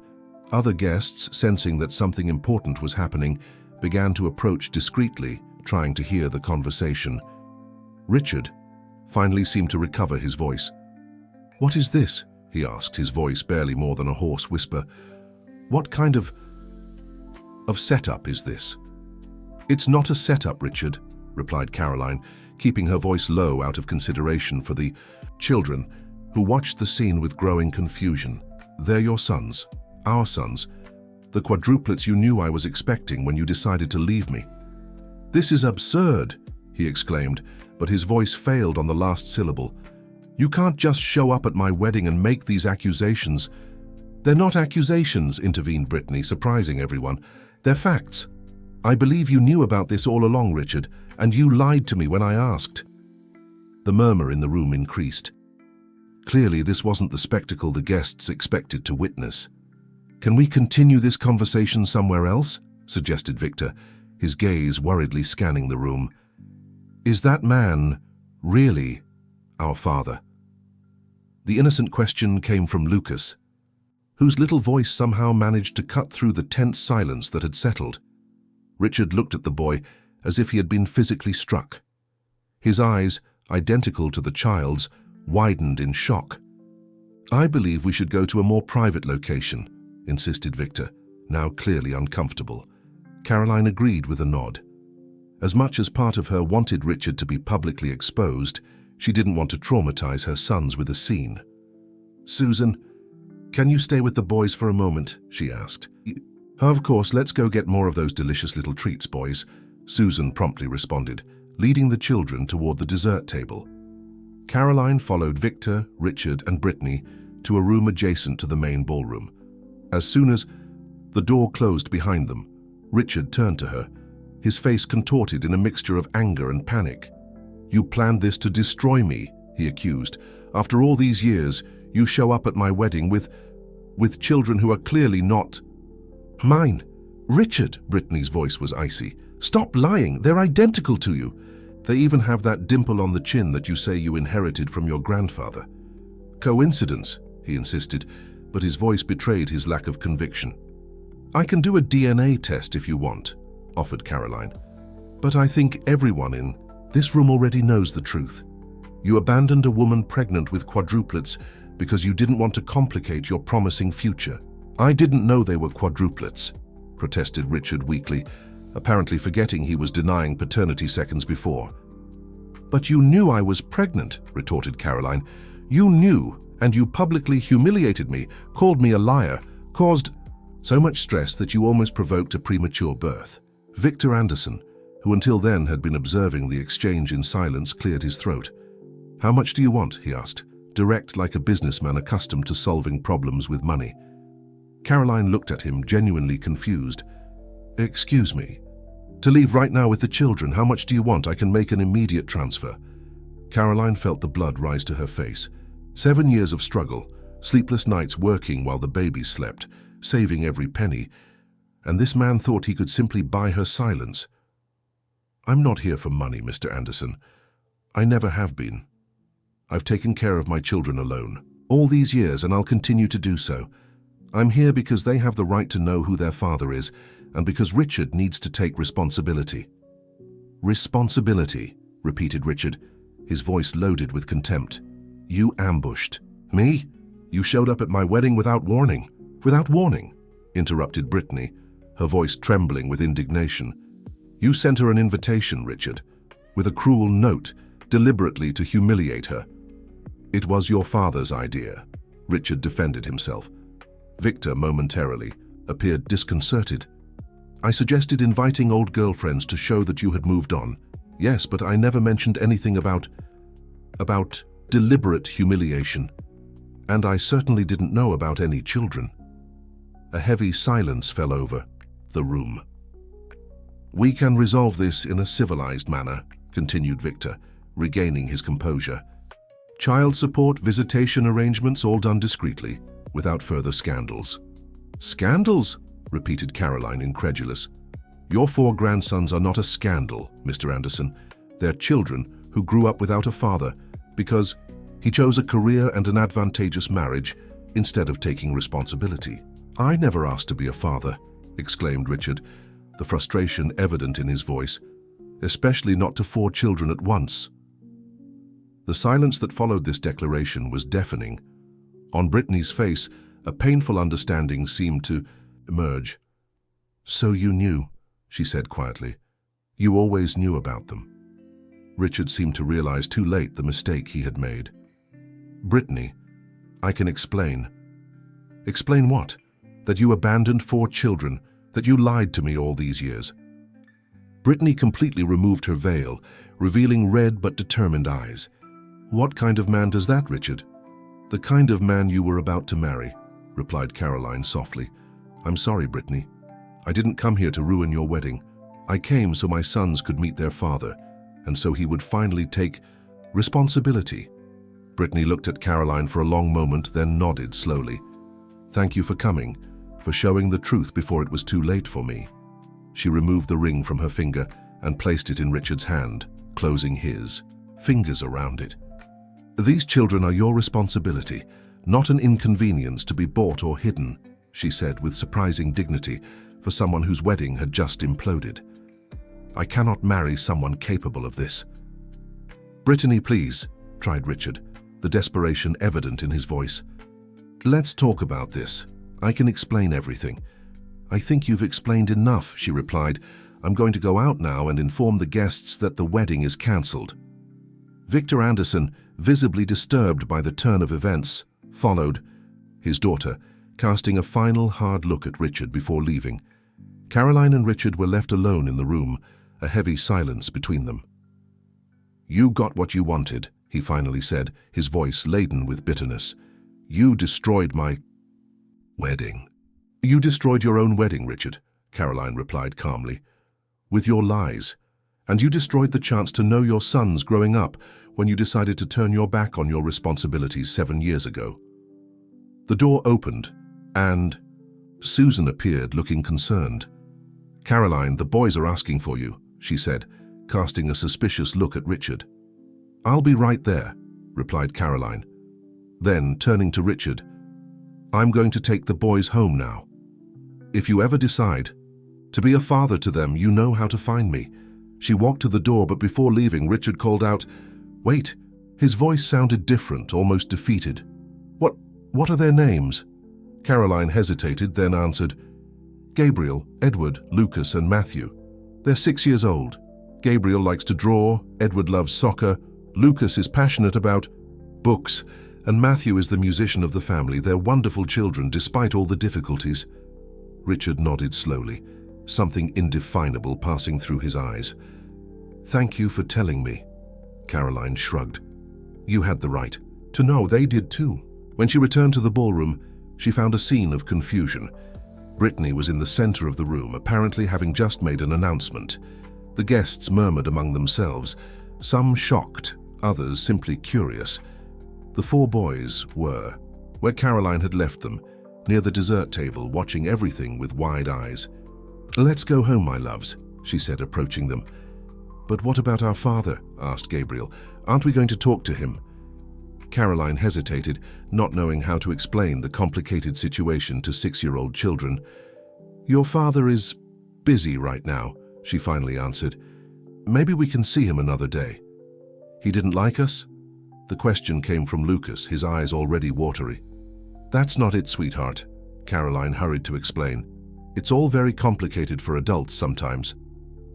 Other guests, sensing that something important was happening, began to approach discreetly, trying to hear the conversation. Richard finally seemed to recover his voice. "What is this?" he asked, his voice barely more than a hoarse whisper. "What kind of setup is this?" "It's not a setup, Richard," replied Caroline, keeping her voice low out of consideration for the children, who watched the scene with growing confusion. "They're your sons, our sons, the quadruplets you knew I was expecting when you decided to leave me." "This is absurd," he exclaimed, but his voice failed on the last syllable. "You can't just show up at my wedding and make these accusations." "They're not accusations," intervened Brittany, surprising everyone. "They're facts. I believe you knew about this all along, Richard, and you lied to me when I asked." The murmur in the room increased. Clearly, this wasn't the spectacle the guests expected to witness. "Can we continue this conversation somewhere else?" suggested Victor, his gaze worriedly scanning the room. "Is that man really our father?" The innocent question came from Lucas, whose little voice somehow managed to cut through the tense silence that had settled. Richard looked at the boy as if he had been physically struck. His eyes, identical to the child's, widened in shock. "I believe we should go to a more private location," insisted Victor, now clearly uncomfortable. Caroline agreed with a nod. As much as part of her wanted Richard to be publicly exposed, she didn't want to traumatize her sons with a scene. "Susan, can you stay with the boys for a moment?" she asked. "Of course, let's go get more of those delicious little treats, boys," Susan promptly responded, leading the children toward the dessert table. Caroline followed Victor, Richard, and Brittany to a room adjacent to the main ballroom. As soon as the door closed behind them, Richard turned to her, his face contorted in a mixture of anger and panic. "You planned this to destroy me," he accused. "After all these years, you show up at my wedding with children who are clearly not mine." "Richard," Brittany's voice was icy. "Stop lying. They're identical to you. They even have that dimple on the chin that you say you inherited from your grandfather." "Coincidence," he insisted, but his voice betrayed his lack of conviction. "I can do a DNA test if you want," offered Caroline. "But I think everyone in this room already knows the truth. You abandoned a woman pregnant with quadruplets because you didn't want to complicate your promising future." "I didn't know they were quadruplets," protested Richard weakly, apparently forgetting he was denying paternity seconds before. "But you knew I was pregnant," retorted Caroline. "You knew, and you publicly humiliated me, called me a liar, caused so much stress that you almost provoked a premature birth." Victor Anderson, who until then had been observing the exchange in silence, cleared his throat. "How much do you want?" he asked, direct like a businessman accustomed to solving problems with money. Caroline looked at him, genuinely confused. "Excuse me. To leave right now with the children, how much do you want? I can make an immediate transfer." Caroline felt the blood rise to her face. 7 years of struggle, sleepless nights working while the babies slept, saving every penny, and this man thought he could simply buy her silence. "I'm not here for money, Mr. Anderson. I never have been. I've taken care of my children alone, all these years, and I'll continue to do so. I'm here because they have the right to know who their father is, and because Richard needs to take responsibility." "Responsibility," repeated Richard, his voice loaded with contempt. "You ambushed me? You showed up at my wedding without warning." "Without warning?" interrupted Brittany, her voice trembling with indignation. "You sent her an invitation, Richard, with a cruel note, deliberately to humiliate her." "It was your father's idea," Richard defended himself. Victor, momentarily, appeared disconcerted. "I suggested inviting old girlfriends to show that you had moved on. Yes, but I never mentioned anything about deliberate humiliation. And I certainly didn't know about any children." A heavy silence fell over the room. "We can resolve this in a civilized manner," continued Victor, regaining his composure. "Child support, visitation arrangements, all done discreetly, without further scandals." "Scandals?" repeated Caroline, incredulous. "Your 4 grandsons are not a scandal, Mr. Anderson. They're children who grew up without a father because he chose a career and an advantageous marriage instead of taking responsibility." "I never asked to be a father," exclaimed Richard, the frustration evident in his voice, "especially not to 4 children at once." The silence that followed this declaration was deafening. On Brittany's face, a painful understanding seemed to emerge. "So you knew," she said quietly. "You always knew about them." Richard seemed to realize too late the mistake he had made. "Brittany, I can explain." "Explain what? That you abandoned 4 children, that you lied to me all these years?" Brittany completely removed her veil, revealing red but determined eyes. "What kind of man does that, Richard?" "The kind of man you were about to marry," replied Caroline softly. "I'm sorry, Brittany. I didn't come here to ruin your wedding. I came so my sons could meet their father, and so he would finally take responsibility." Brittany looked at Caroline for a long moment, then nodded slowly. "Thank you for coming, for showing the truth before it was too late for me." She removed the ring from her finger and placed it in Richard's hand, closing his fingers around it. "These children are your responsibility, not an inconvenience to be bought or hidden," she said with surprising dignity for someone whose wedding had just imploded. "I cannot marry someone capable of this." "Brittany, please," tried Richard, the desperation evident in his voice. "Let's talk about this. I can explain everything." "I think you've explained enough," she replied. "I'm going to go out now and inform the guests that the wedding is cancelled." Victor Anderson, visibly disturbed by the turn of events, followed, his daughter casting a final hard look at Richard before leaving. Caroline and Richard were left alone in the room, a heavy silence between them. "You got what you wanted," he finally said, his voice laden with bitterness. "You destroyed my wedding." "You destroyed your own wedding, Richard," Caroline replied calmly, "with your lies. And you destroyed the chance to know your sons growing up when you decided to turn your back on your responsibilities 7 years ago." The door opened, and Susan appeared, looking concerned. "Caroline, the boys are asking for you," she said, casting a suspicious look at Richard. "I'll be right there," replied Caroline. Then, turning to Richard, "I'm going to take the boys home now. If you ever decide to be a father to them, you know how to find me." She walked to the door, but before leaving, Richard called out, "Wait." His voice sounded different, almost defeated. What are their names?" Caroline hesitated, then answered, "Gabriel, Edward, Lucas, and Matthew. They're 6 years old. Gabriel likes to draw, Edward loves soccer, Lucas is passionate about books, and Matthew is the musician of the family. They're wonderful children, despite all the difficulties." Richard nodded slowly, something indefinable passing through his eyes. "Thank you for telling me." Caroline shrugged. "You had the right to know. They did too." When she returned to the ballroom, she found a scene of confusion. Brittany was in the center of the room, apparently having just made an announcement. The guests murmured among themselves, some shocked, others simply curious. The 4 boys were where Caroline had left them, near the dessert table, watching everything with wide eyes. "Let's go home, my loves," she said, approaching them. "But what about our father?" asked Gabriel. "Aren't we going to talk to him?" Caroline hesitated, not knowing how to explain the complicated situation to 6-year-old children. "Your father is Busy right now, she finally answered. Maybe we can see him another day. He didn't like us? The question came from Lucas, his eyes already watery. That's not it, sweetheart, Caroline hurried to explain. It's all very complicated for adults sometimes,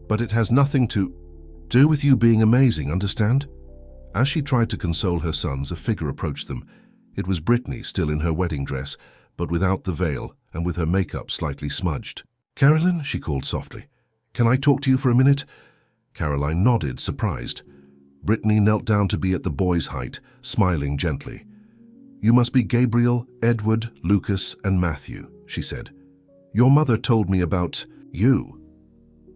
but it has nothing to do with you being amazing, understand? As she tried to console her sons, a figure approached them. It was Brittany, still in her wedding dress, but without the veil and with her makeup slightly smudged. Carolyn, she called softly, can I talk to you for a minute? Caroline nodded, surprised. Brittany knelt down to be at the boy's height, smiling gently. You must be Gabriel, Edward, Lucas, and Matthew, she said. Your mother told me about you.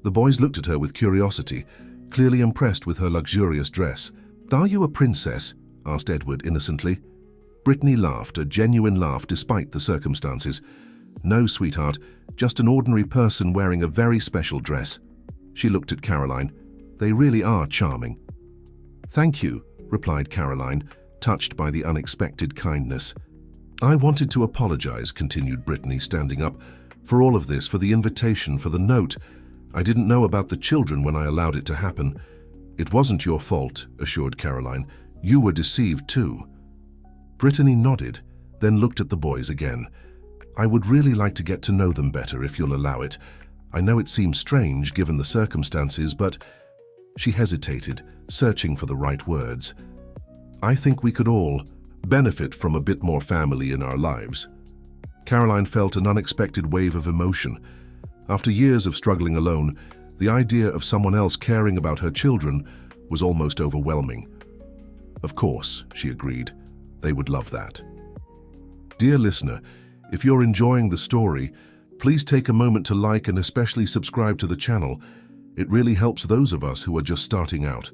The boys looked at her with curiosity, clearly impressed with her luxurious dress. Are you a princess? Asked Edward innocently. Brittany laughed, a genuine laugh despite the circumstances. No, sweetheart, just an ordinary person wearing a very special dress. She looked at Caroline. They really are charming. Thank you, replied Caroline, touched by the unexpected kindness. I wanted to apologize, continued Brittany, standing up, for all of this, for the invitation, for the note. I didn't know about the children when I allowed it to happen. It wasn't your fault, assured Caroline. You were deceived too. Brittany nodded, then looked at the boys again. I would really like to get to know them better if you'll allow it. I know it seems strange given the circumstances, but... She hesitated, searching for the right words. I think we could all benefit from a bit more family in our lives. Caroline felt an unexpected wave of emotion. After years of struggling alone, the idea of someone else caring about her children was almost overwhelming. Of course, she agreed, they would love that. Dear listener, if you're enjoying the story, please take a moment to like and especially subscribe to the channel. It really helps those of us who are just starting out.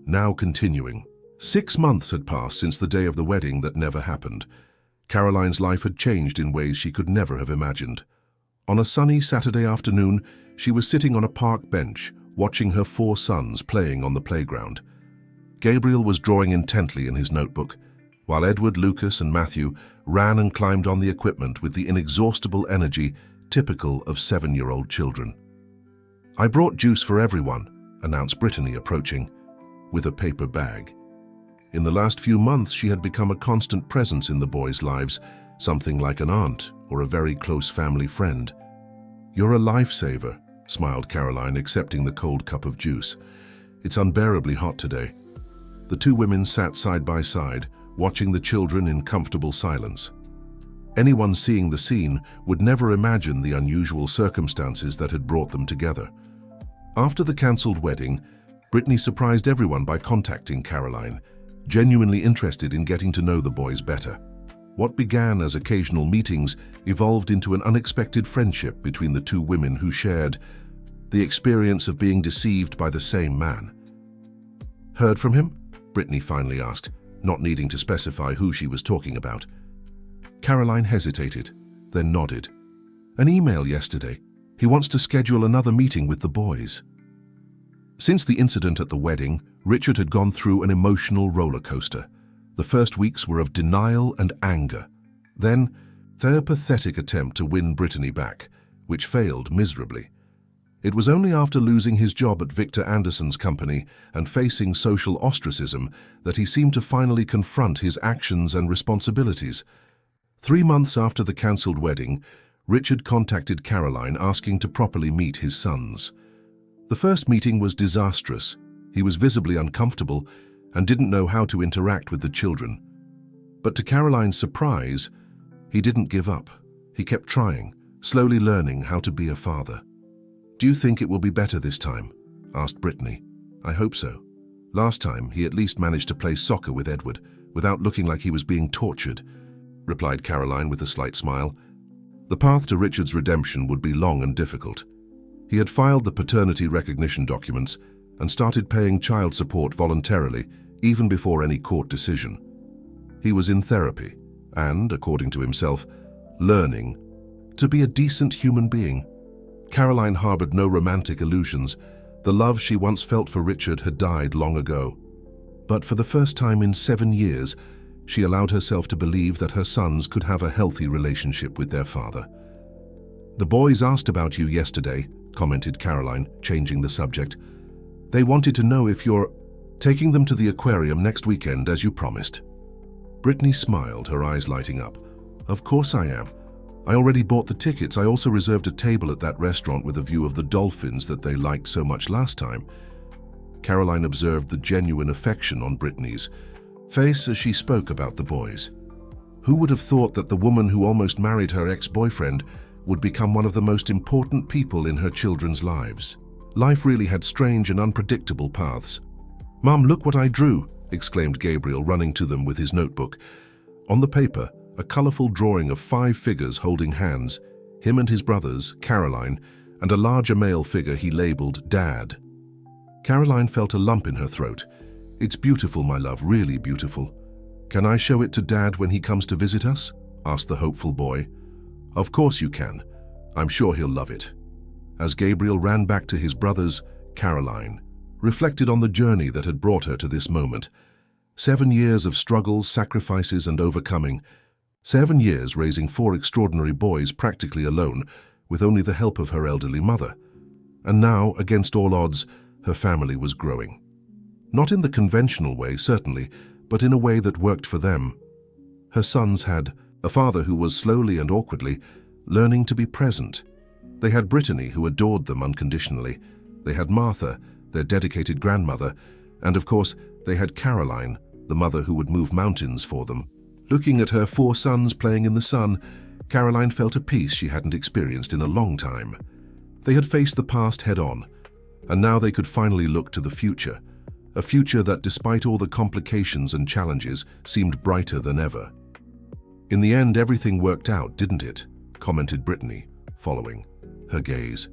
Now continuing. 6 months had passed since the day of the wedding that never happened. Caroline's life had changed in ways she could never have imagined. On a sunny Saturday afternoon, she was sitting on a park bench, watching her 4 sons playing on the playground. Gabriel was drawing intently in his notebook, while Edward, Lucas, and Matthew ran and climbed on the equipment with the inexhaustible energy typical of 7-year-old children. I brought juice for everyone, announced Brittany, approaching, with a paper bag. In the last few months, she had become a constant presence in the boys' lives, something like an aunt or a very close family friend. You're a lifesaver, smiled Caroline, accepting the cold cup of juice. It's unbearably hot today. The 2 women sat side by side, watching the children in comfortable silence. Anyone seeing the scene would never imagine the unusual circumstances that had brought them together. After the cancelled wedding, Brittany surprised everyone by contacting Caroline, genuinely interested in getting to know the boys better. What began as occasional meetings evolved into an unexpected friendship between the 2 women who shared the experience of being deceived by the same man. Heard from him? Brittany finally asked, not needing to specify who she was talking about. Caroline hesitated, then nodded. An email yesterday. He wants to schedule another meeting with the boys. Since the incident at the wedding, Richard had gone through an emotional roller coaster. The first weeks were of denial and anger. Then, their pathetic attempt to win Brittany back, which failed miserably. It was only after losing his job at Victor Anderson's company and facing social ostracism that he seemed to finally confront his actions and responsibilities. 3 months after the cancelled wedding, Richard contacted Caroline asking to properly meet his sons. The first meeting was disastrous. He was visibly uncomfortable and didn't know how to interact with the children. But to Caroline's surprise, he didn't give up. He kept trying, slowly learning how to be a father. Do you think it will be better this time? Asked Brittany. I hope so. Last time, he at least managed to play soccer with Edward without looking like he was being tortured, replied Caroline with a slight smile. The path to Richard's redemption would be long and difficult. He had filed the paternity recognition documents and started paying child support voluntarily, even before any court decision. He was in therapy and, according to himself, learning to be a decent human being. Caroline harbored no romantic illusions. The love she once felt for Richard had died long ago. But for the first time in 7 years, she allowed herself to believe that her sons could have a healthy relationship with their father. The boys asked about you yesterday, commented Caroline, changing the subject. They wanted to know if you're taking them to the aquarium next weekend as you promised. Brittany smiled, her eyes lighting up. Of course I am. I already bought the tickets. I also reserved a table at that restaurant with a view of the dolphins that they liked so much last time. Caroline observed the genuine affection on Brittany's face as she spoke about the boys. Who would have thought that the woman who almost married her ex-boyfriend would become one of the most important people in her children's lives? Life really had strange and unpredictable paths. "Mum, look what I drew!" exclaimed Gabriel, running to them with his notebook. On the paper, a colourful drawing of 5 figures holding hands, him and his brothers, Caroline, and a larger male figure he labelled Dad. Caroline felt a lump in her throat. "It's beautiful, my love, really beautiful. Can I show it to Dad when he comes to visit us?" asked the hopeful boy. "Of course you can. I'm sure he'll love it." As Gabriel ran back to his brothers, Caroline reflected on the journey that had brought her to this moment. 7 years of struggles, sacrifices, and overcoming. 7 years raising 4 extraordinary boys practically alone, with only the help of her elderly mother. And now, against all odds, her family was growing. Not in the conventional way, certainly, but in a way that worked for them. Her sons had a father who was slowly and awkwardly learning to be present. They had Brittany, who adored them unconditionally. They had Martha, their dedicated grandmother, and of course, they had Caroline, the mother who would move mountains for them. Looking at her 4 sons playing in the sun, Caroline felt a peace she hadn't experienced in a long time. They had faced the past head-on, and now they could finally look to the future. A future that, despite all the complications and challenges, seemed brighter than ever. "In the end, everything worked out, didn't it?" commented Brittany, following her gaze.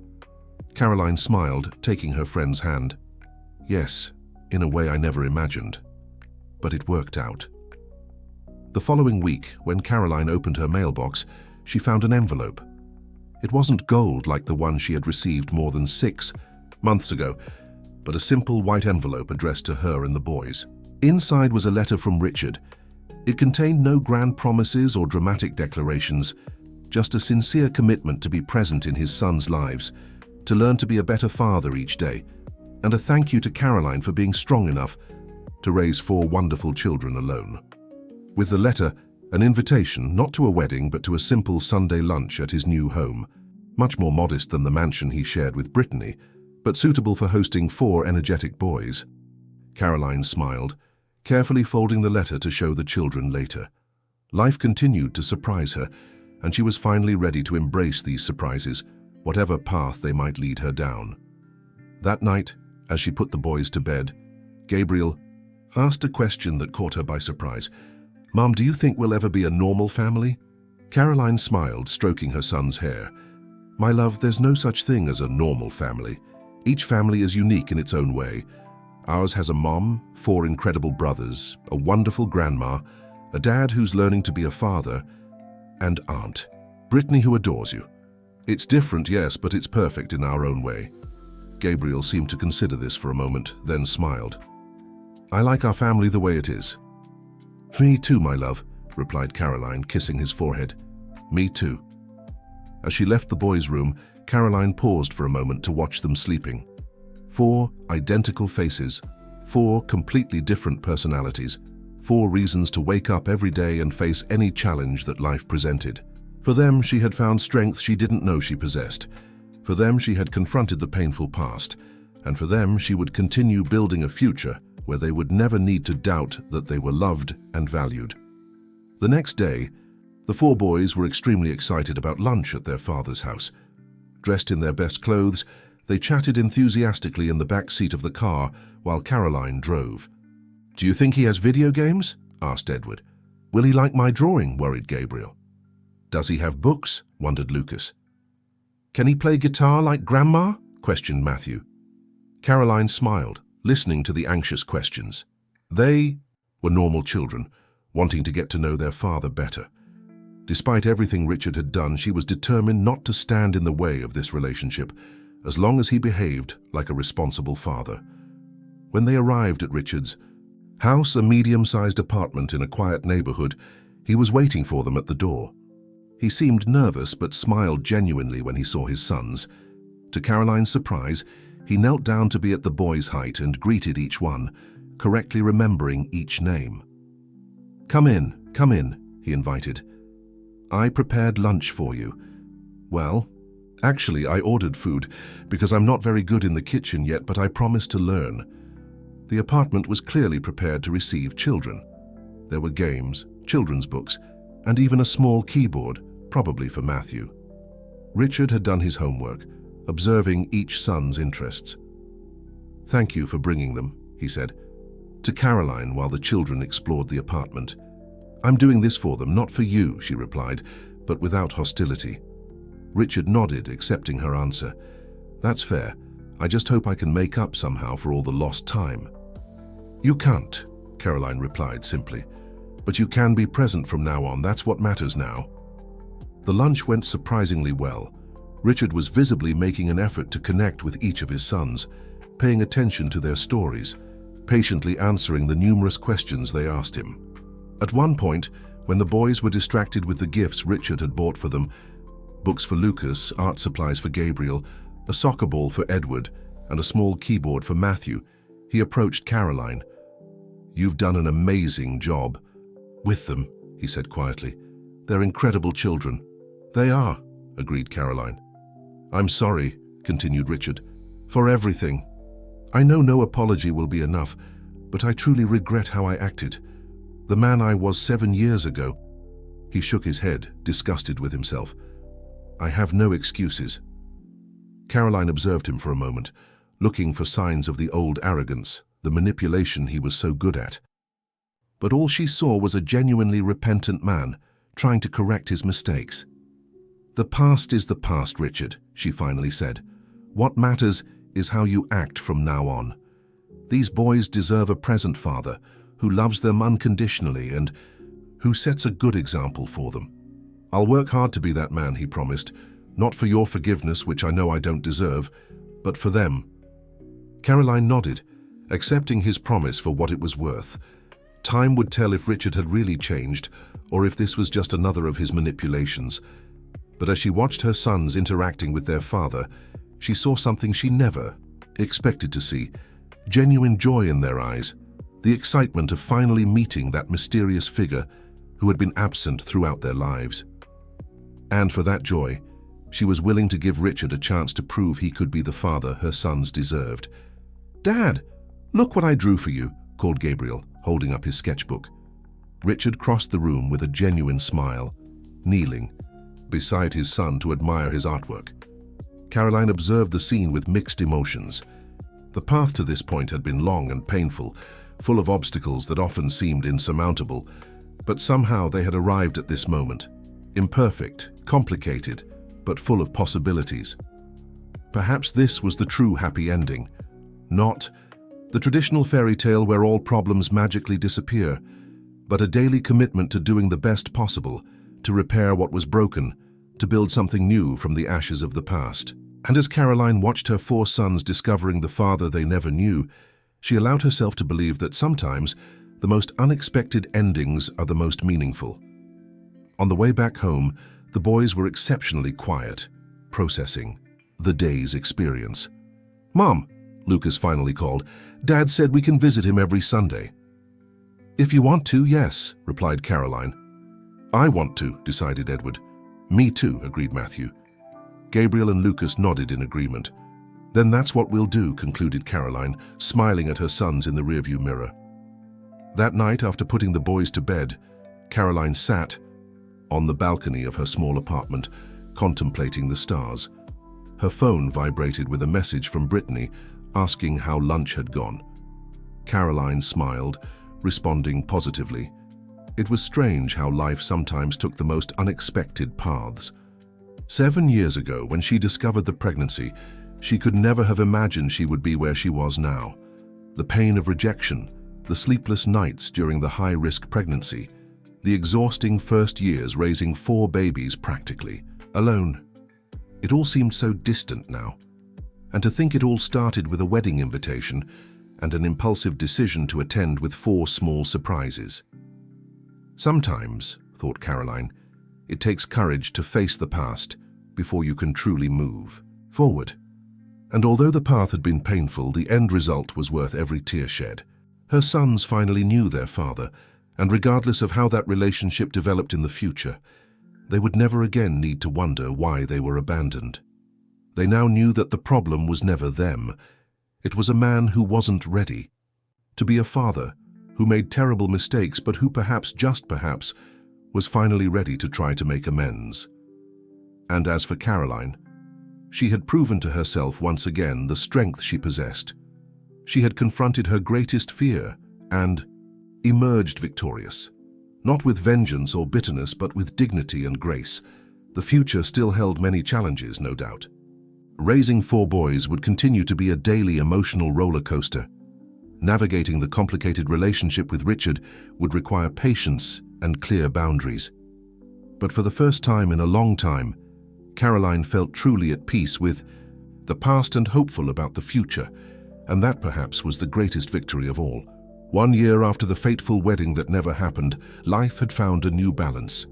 Caroline smiled, taking her friend's hand. "Yes, in a way I never imagined. But it worked out." The following week, when Caroline opened her mailbox, she found an envelope. It wasn't gold like the one she had received more than 6 months ago, but a simple white envelope addressed to her and the boys. Inside was a letter from Richard. It contained no grand promises or dramatic declarations, just a sincere commitment to be present in his sons' lives, to learn to be a better father each day, and a thank you to Caroline for being strong enough to raise 4 wonderful children alone. With the letter, an invitation not to a wedding but to a simple Sunday lunch at his new home, much more modest than the mansion he shared with Brittany, but suitable for hosting 4 energetic boys. Caroline smiled, carefully folding the letter to show the children later. Life continued to surprise her, and she was finally ready to embrace these surprises, whatever path they might lead her down. That night, as she put the boys to bed, Gabriel asked a question that caught her by surprise. "Mom, do you think we'll ever be a normal family?" Caroline smiled, stroking her son's hair. "My love, there's no such thing as a normal family. Each family is unique in its own way. Ours has a mom, 4 incredible brothers, a wonderful grandma, a dad who's learning to be a father, and aunt, Brittany, who adores you. It's different, yes, but it's perfect in our own way." Gabriel seemed to consider this for a moment, then smiled. "I like our family the way it is." "Me too, my love," replied Caroline, kissing his forehead. "Me too." As she left the boys' room, Caroline paused for a moment to watch them sleeping. 4 identical faces, 4 completely different personalities, 4 reasons to wake up every day and face any challenge that life presented. For them, she had found strength she didn't know she possessed. For them, she had confronted the painful past. And for them, she would continue building a future where they would never need to doubt that they were loved and valued. The next day, the 4 boys were extremely excited about lunch at their father's house. Dressed in their best clothes, they chatted enthusiastically in the back seat of the car while Caroline drove. "Do you think he has video games?" asked Edward. "Will he like my drawing?" worried Gabriel. "Does he have books?" wondered Lucas. "Can he play guitar like Grandma?" questioned Matthew. Caroline smiled, listening to the anxious questions. They were normal children, wanting to get to know their father better. Despite everything Richard had done, she was determined not to stand in the way of this relationship, as long as he behaved like a responsible father. When they arrived at Richard's house, a medium-sized apartment in a quiet neighborhood, he was waiting for them at the door. He seemed nervous but smiled genuinely when he saw his sons. To Caroline's surprise, he knelt down to be at the boy's height and greeted each one, correctly remembering each name. Come in, he invited. I prepared lunch for you. Well, actually, I ordered food because I'm not very good in the kitchen yet, but I promised to learn. The apartment was clearly prepared to receive children. There were games, children's books, and even a small keyboard, probably for Matthew. Richard had done his homework, observing each son's interests. Thank you for bringing them, he said, to Caroline while the children explored the apartment. I'm doing this for them, not for you, she replied, but without hostility. Richard nodded, accepting her answer. That's fair. I just hope I can make up somehow for all the lost time. You can't, Caroline replied simply. But you can be present from now on, that's what matters now. The lunch went surprisingly well. Richard was visibly making an effort to connect with each of his sons, paying attention to their stories, patiently answering the numerous questions they asked him. At one point, when the boys were distracted with the gifts Richard had bought for them, books for Lucas, art supplies for Gabriel, a soccer ball for Edward, and a small keyboard for Matthew, he approached Caroline. You've done an amazing job. With them, he said quietly. They're incredible children. They are, agreed Caroline. I'm sorry, continued Richard, for everything. I know no apology will be enough, but I truly regret how I acted. The man I was 7 years ago. He shook his head, disgusted with himself. I have no excuses. Caroline observed him for a moment, looking for signs of the old arrogance, the manipulation he was so good at. But all she saw was a genuinely repentant man, trying to correct his mistakes. The past is the past, Richard, she finally said. What matters is how you act from now on. These boys deserve a present father who loves them unconditionally and who sets a good example for them. I'll work hard to be that man, he promised, not for your forgiveness, which I know I don't deserve, but for them. Caroline nodded, accepting his promise for what it was worth. Time would tell if Richard had really changed or if this was just another of his manipulations. But as she watched her sons interacting with their father, she saw something she never expected to see, genuine joy in their eyes, the excitement of finally meeting that mysterious figure who had been absent throughout their lives. And for that joy, she was willing to give Richard a chance to prove he could be the father her sons deserved. Dad, look what I drew for you, called Gabriel, holding up his sketchbook. Richard crossed the room with a genuine smile, kneeling beside his son to admire his artwork. Caroline observed the scene with mixed emotions. The path to this point had been long and painful, full of obstacles that often seemed insurmountable, but somehow they had arrived at this moment, imperfect, complicated, but full of possibilities. Perhaps this was the true happy ending, not the traditional fairy tale where all problems magically disappear, but a daily commitment to doing the best possible, to repair what was broken, to build something new from the ashes of the past. And as Caroline watched her 4 sons discovering the father they never knew, she allowed herself to believe that sometimes the most unexpected endings are the most meaningful. On the way back home, the boys were exceptionally quiet, processing the day's experience. Mom, Lucas finally called, Dad said we can visit him every Sunday. If you want to, yes, replied Caroline. I want to, decided Edward. Me too, agreed Matthew. Gabriel and Lucas nodded in agreement. Then that's what we'll do, concluded Caroline, smiling at her sons in the rearview mirror. That night, after putting the boys to bed, Caroline sat on the balcony of her small apartment, contemplating the stars. Her phone vibrated with a message from Brittany asking how lunch had gone. Caroline smiled, responding positively. It was strange how life sometimes took the most unexpected paths. 7 years ago, when she discovered the pregnancy, she could never have imagined she would be where she was now. The pain of rejection, the sleepless nights during the high-risk pregnancy, the exhausting first years raising 4 babies practically, alone. It all seemed so distant now. And to think it all started with a wedding invitation and an impulsive decision to attend with 4 small surprises. Sometimes, thought Caroline, it takes courage to face the past before you can truly move forward. And although the path had been painful, the end result was worth every tear shed. Her sons finally knew their father, and regardless of how that relationship developed in the future, they would never again need to wonder why they were abandoned. They now knew that the problem was never them. It was a man who wasn't ready to be a father, who made terrible mistakes, but who perhaps, just perhaps, was finally ready to try to make amends. And as for Caroline, she had proven to herself once again the strength she possessed. She had confronted her greatest fear and emerged victorious. Not with vengeance or bitterness, but with dignity and grace. The future still held many challenges, no doubt. Raising 4 boys would continue to be a daily emotional roller coaster. Navigating the complicated relationship with Richard would require patience and clear boundaries. But for the first time in a long time, Caroline felt truly at peace with the past and hopeful about the future, and that perhaps was the greatest victory of all. 1 year after the fateful wedding that never happened, life had found a new balance.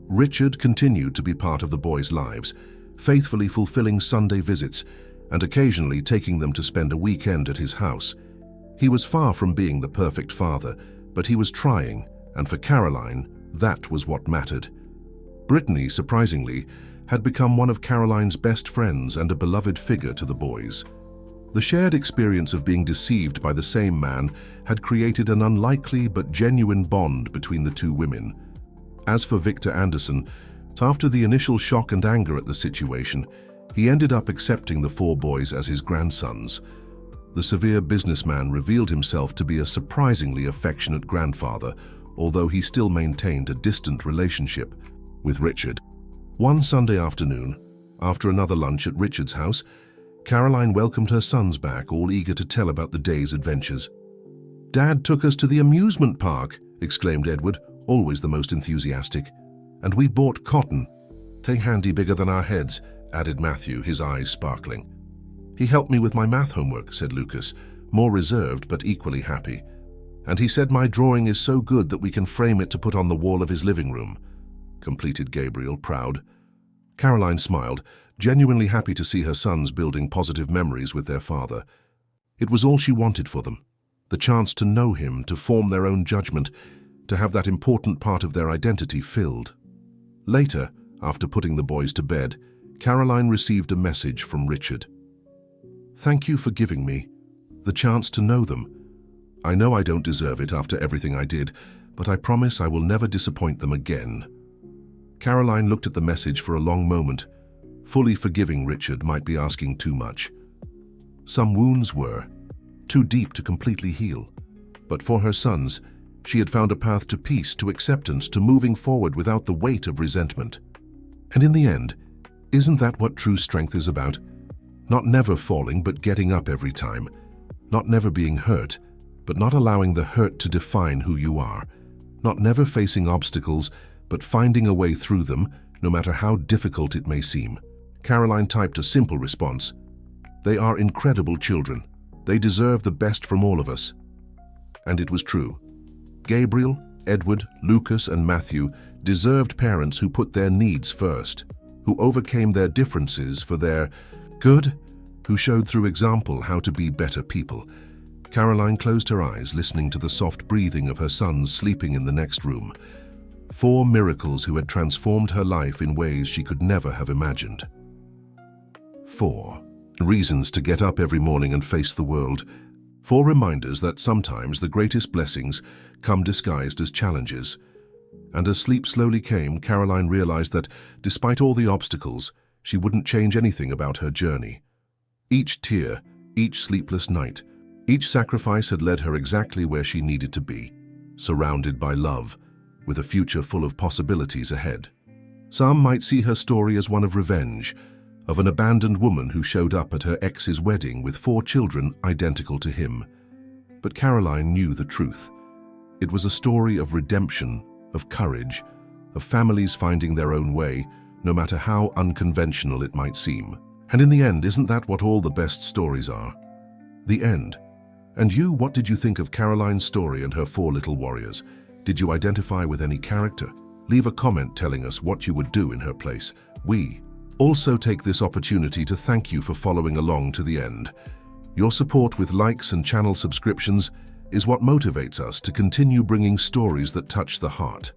Richard continued to be part of the boys' lives, faithfully fulfilling Sunday visits and occasionally taking them to spend a weekend at his house. He was far from being the perfect father, but he was trying, and for Caroline, that was what mattered. Brittany, surprisingly, had become one of Caroline's best friends and a beloved figure to the boys. The shared experience of being deceived by the same man had created an unlikely but genuine bond between the 2 women. As for Victor Anderson, after the initial shock and anger at the situation, he ended up accepting the 4 boys as his grandsons. The severe businessman revealed himself to be a surprisingly affectionate grandfather, although he still maintained a distant relationship with Richard. One Sunday afternoon, after another lunch at Richard's house, Caroline welcomed her sons back, all eager to tell about the day's adventures. "Dad took us to the amusement park," exclaimed Edward, always the most enthusiastic. "And we bought cotton. They handy bigger than our heads," added Matthew, his eyes sparkling. "He helped me with my math homework," said Lucas, more reserved but equally happy. "And he said my drawing is so good that we can frame it to put on the wall of his living room," completed Gabriel, proud. Caroline smiled, genuinely happy to see her sons building positive memories with their father. It was all she wanted for them, the chance to know him, to form their own judgment, to have that important part of their identity filled. Later, after putting the boys to bed, Caroline received a message from Richard. "Thank you for giving me the chance to know them. I know I don't deserve it after everything I did, but I promise I will never disappoint them again." Caroline looked at the message for a long moment. Fully forgiving Richard might be asking too much. Some wounds were too deep to completely heal, but for her sons, she had found a path to peace, to acceptance, to moving forward without the weight of resentment. And in the end, isn't that what true strength is about? Not never falling, but getting up every time. Not never being hurt, but not allowing the hurt to define who you are. Not never facing obstacles, but finding a way through them, no matter how difficult it may seem. Caroline typed a simple response. "They are incredible children. They deserve the best from all of us." And it was true. Gabriel, Edward, Lucas, and Matthew deserved parents who put their needs first, who overcame their differences for their good, who showed through example how to be better people. Caroline closed her eyes, listening to the soft breathing of her sons sleeping in the next room. 4 miracles who had transformed her life in ways she could never have imagined. 4 reasons to get up every morning and face the world. 4 reminders that sometimes the greatest blessings come disguised as challenges. And as sleep slowly came, Caroline realized that, despite all the obstacles, she wouldn't change anything about her journey. Each tear, each sleepless night, each sacrifice had led her exactly where she needed to be, surrounded by love, with a future full of possibilities ahead. Some might see her story as one of revenge, of an abandoned woman who showed up at her ex's wedding with 4 children identical to him. But Caroline knew the truth. It was a story of redemption, of courage, of families finding their own way, no matter how unconventional it might seem. And in the end, isn't that what all the best stories are? The end. And you, what did you think of Caroline's story and her 4 little warriors? Did you identify with any character? Leave a comment telling us what you would do in her place. We Also take this opportunity to thank you for following along to the end. Your support with likes and channel subscriptions is what motivates us to continue bringing stories that touch the heart.